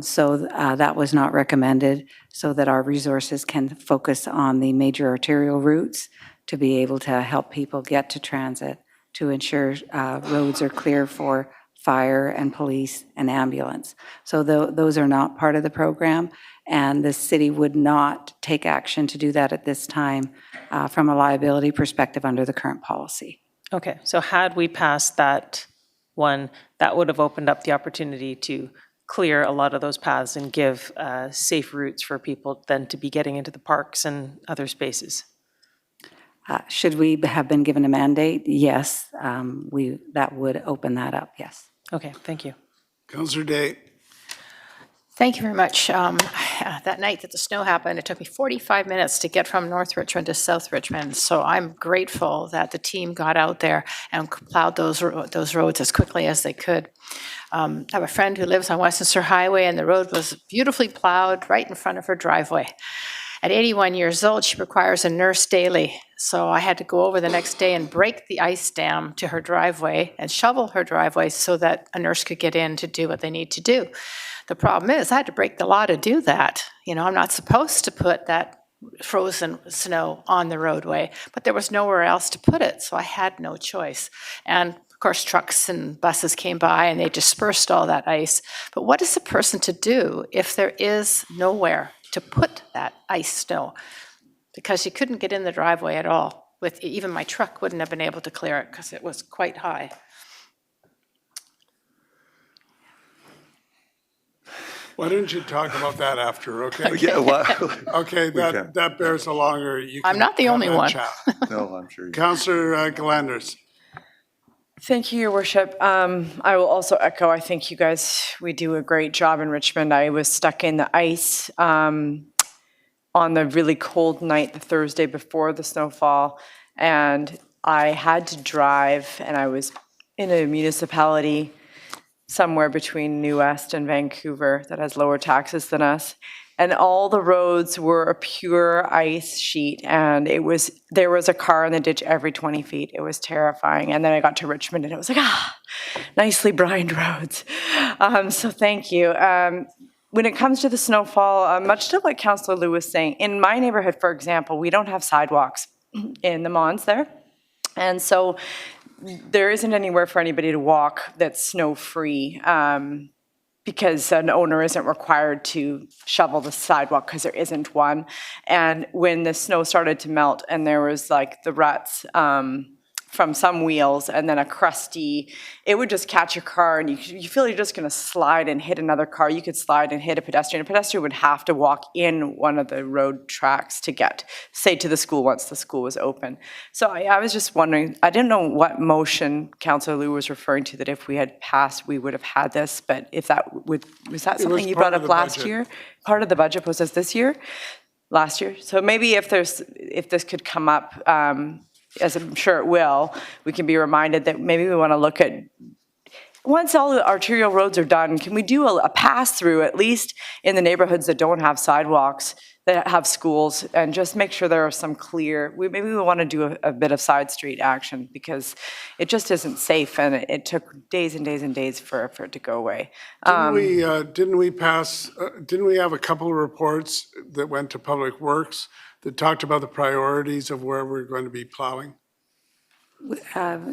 So that was not recommended, so that our resources can focus on the major arterial routes to be able to help people get to transit, to ensure roads are clear for fire and police and ambulance. So those are not part of the program, and the city would not take action to do that at this time from a liability perspective under the current policy. Okay, so had we passed that one, that would have opened up the opportunity to clear a lot of those paths and give safe routes for people then to be getting into the parks and other spaces. Should we have been given a mandate? Yes, that would open that up, yes. Okay, thank you. Councillor Day. Thank you very much. That night that the snow happened, it took me 45 minutes to get from North Richmond to South Richmond. So I'm grateful that the team got out there and plowed those roads as quickly as they could. I have a friend who lives on Westminster Highway, and the road was beautifully plowed right in front of her driveway. At 81 years old, she requires a nurse daily. So I had to go over the next day and break the ice dam to her driveway and shovel her driveway so that a nurse could get in to do what they need to do. The problem is I had to break the law to do that. You know, I'm not supposed to put that frozen snow on the roadway, but there was nowhere else to put it, so I had no choice. And of course, trucks and buses came by and they dispersed all that ice. But what is a person to do if there is nowhere to put that ice snow? Because you couldn't get in the driveway at all. Even my truck wouldn't have been able to clear it because it was quite high. Why don't you talk about that after, okay? Yeah, well, Okay, that bears a longer, you can I'm not the have only that one. chat. no, I'm sure. Councillor Glanders. Thank you, Your Worship. I will also echo, I think you guys, we do a great job in Richmond. I was stuck in the ice on the really cold night, the Thursday before the snowfall, and I had to drive, and I was in a municipality somewhere between New West and Vancouver that has lower taxes than us. And all the roads were a pure ice sheet, and there was a car in the ditch every 20 feet. It was terrifying. And then I got to Richmond, and it was like, nicely brined roads. So thank you. When it comes to the snowfall, much to what Councillor Liu was saying, in my neighborhood, for example, we don't have sidewalks in the Mons there. And so there isn't anywhere for anybody to walk that's snow-free because an owner isn't required to shovel the sidewalk because there isn't one. And when the snow started to melt and there was like the ruts from some wheels and then a crusty, it would just catch your car and you feel you're just gonna slide and hit another car. You could slide and hit a pedestrian. A pedestrian would have to walk in one of the road tracks to get, say, to the school once the school was open. So I was just wondering, I didn't know what motion Councillor Liu was referring to, that if we had passed, we would have had this, but if that was that something you brought up last year? Part of the budget process this year? Last year? So maybe if this could come up, as I'm sure it will, we can be reminded that maybe we want to look at, once all the arterial roads are done, can we do a pass-through, at least in the neighborhoods that don't have sidewalks, that have schools, and just make sure there are some clear, maybe we want to do a bit of side street action, because it just isn't safe, and it took days and days and days for it to go away. Didn't we have a couple of reports that went to Public Works that talked about the priorities of where we're going to be plowing?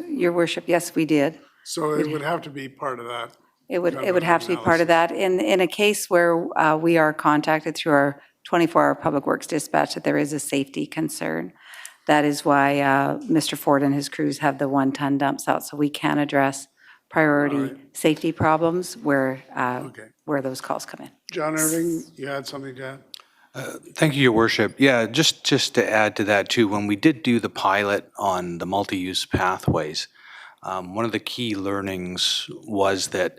Your Worship, yes, we did. So it would have to be part of that. It would have to be part of that. In a case where we are contacted through our 24-hour Public Works dispatch that there is a safety concern, that is why Mr. Ford and his crews have the 1-ton dumps out, so we can address priority safety problems where those calls come in. John Irving, you had something to add? Thank you, Your Worship. Yeah, just to add to that too, when we did do the pilot on the multi-use pathways, one of the key learnings was that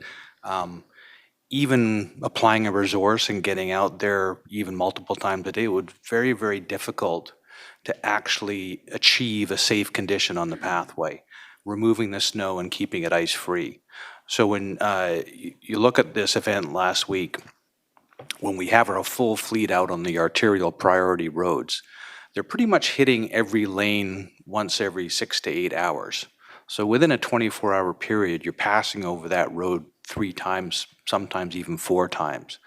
even applying a resource and getting out there even multiple times a day would be very, very difficult to actually achieve a safe condition on the pathway, removing the snow and keeping it ice-free. So when you look at this event last week, when we have our full fleet out on the arterial priority roads, they're pretty much hitting every lane once every 6 to 8 hours. So within a 24-hour period, you're passing over that road 3 times, sometimes even 4 times.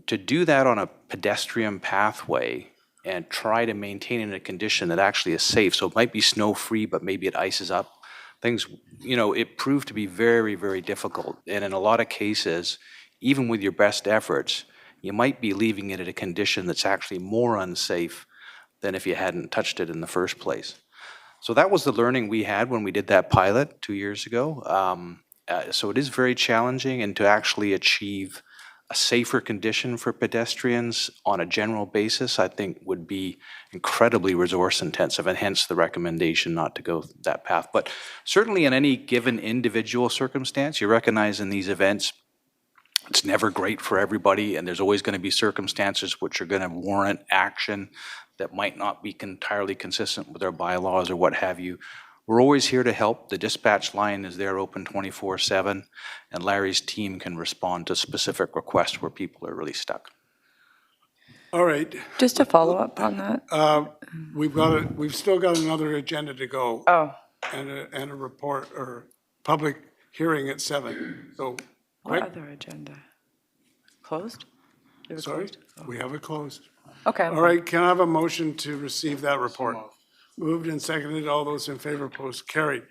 To do that on a pedestrian pathway and try to maintain it in a condition that actually is safe, so it might be snow-free, but maybe it ices up, things, it proved to be very, very difficult. And in a lot of cases, even with your best efforts, you might be leaving it in a condition that's actually more unsafe than if you hadn't touched it in the first place. So that was the learning we had when we did that pilot 2 years ago. So it is very challenging, and to actually achieve a safer condition for pedestrians on a general basis, I think would be incredibly resource intensive, and hence the recommendation not to go that path. But certainly in any given individual circumstance, you recognize in these events, it's never great for everybody, and there's always going to be circumstances which are going to warrant action that might not be entirely consistent with our bylaws or what have you. We're always here to help. The dispatch line is there open 24/7, and Larry's team can respond to specific requests where people are really stuck. All right. Just to follow up on that. We've still got another agenda to go. Oh. And a report or public hearing at 7. So quick. What other agenda? Closed? Sorry, we have it closed. Okay. All right, can I have a motion to receive that report? Moved and seconded. All those in favor, opposed, carried.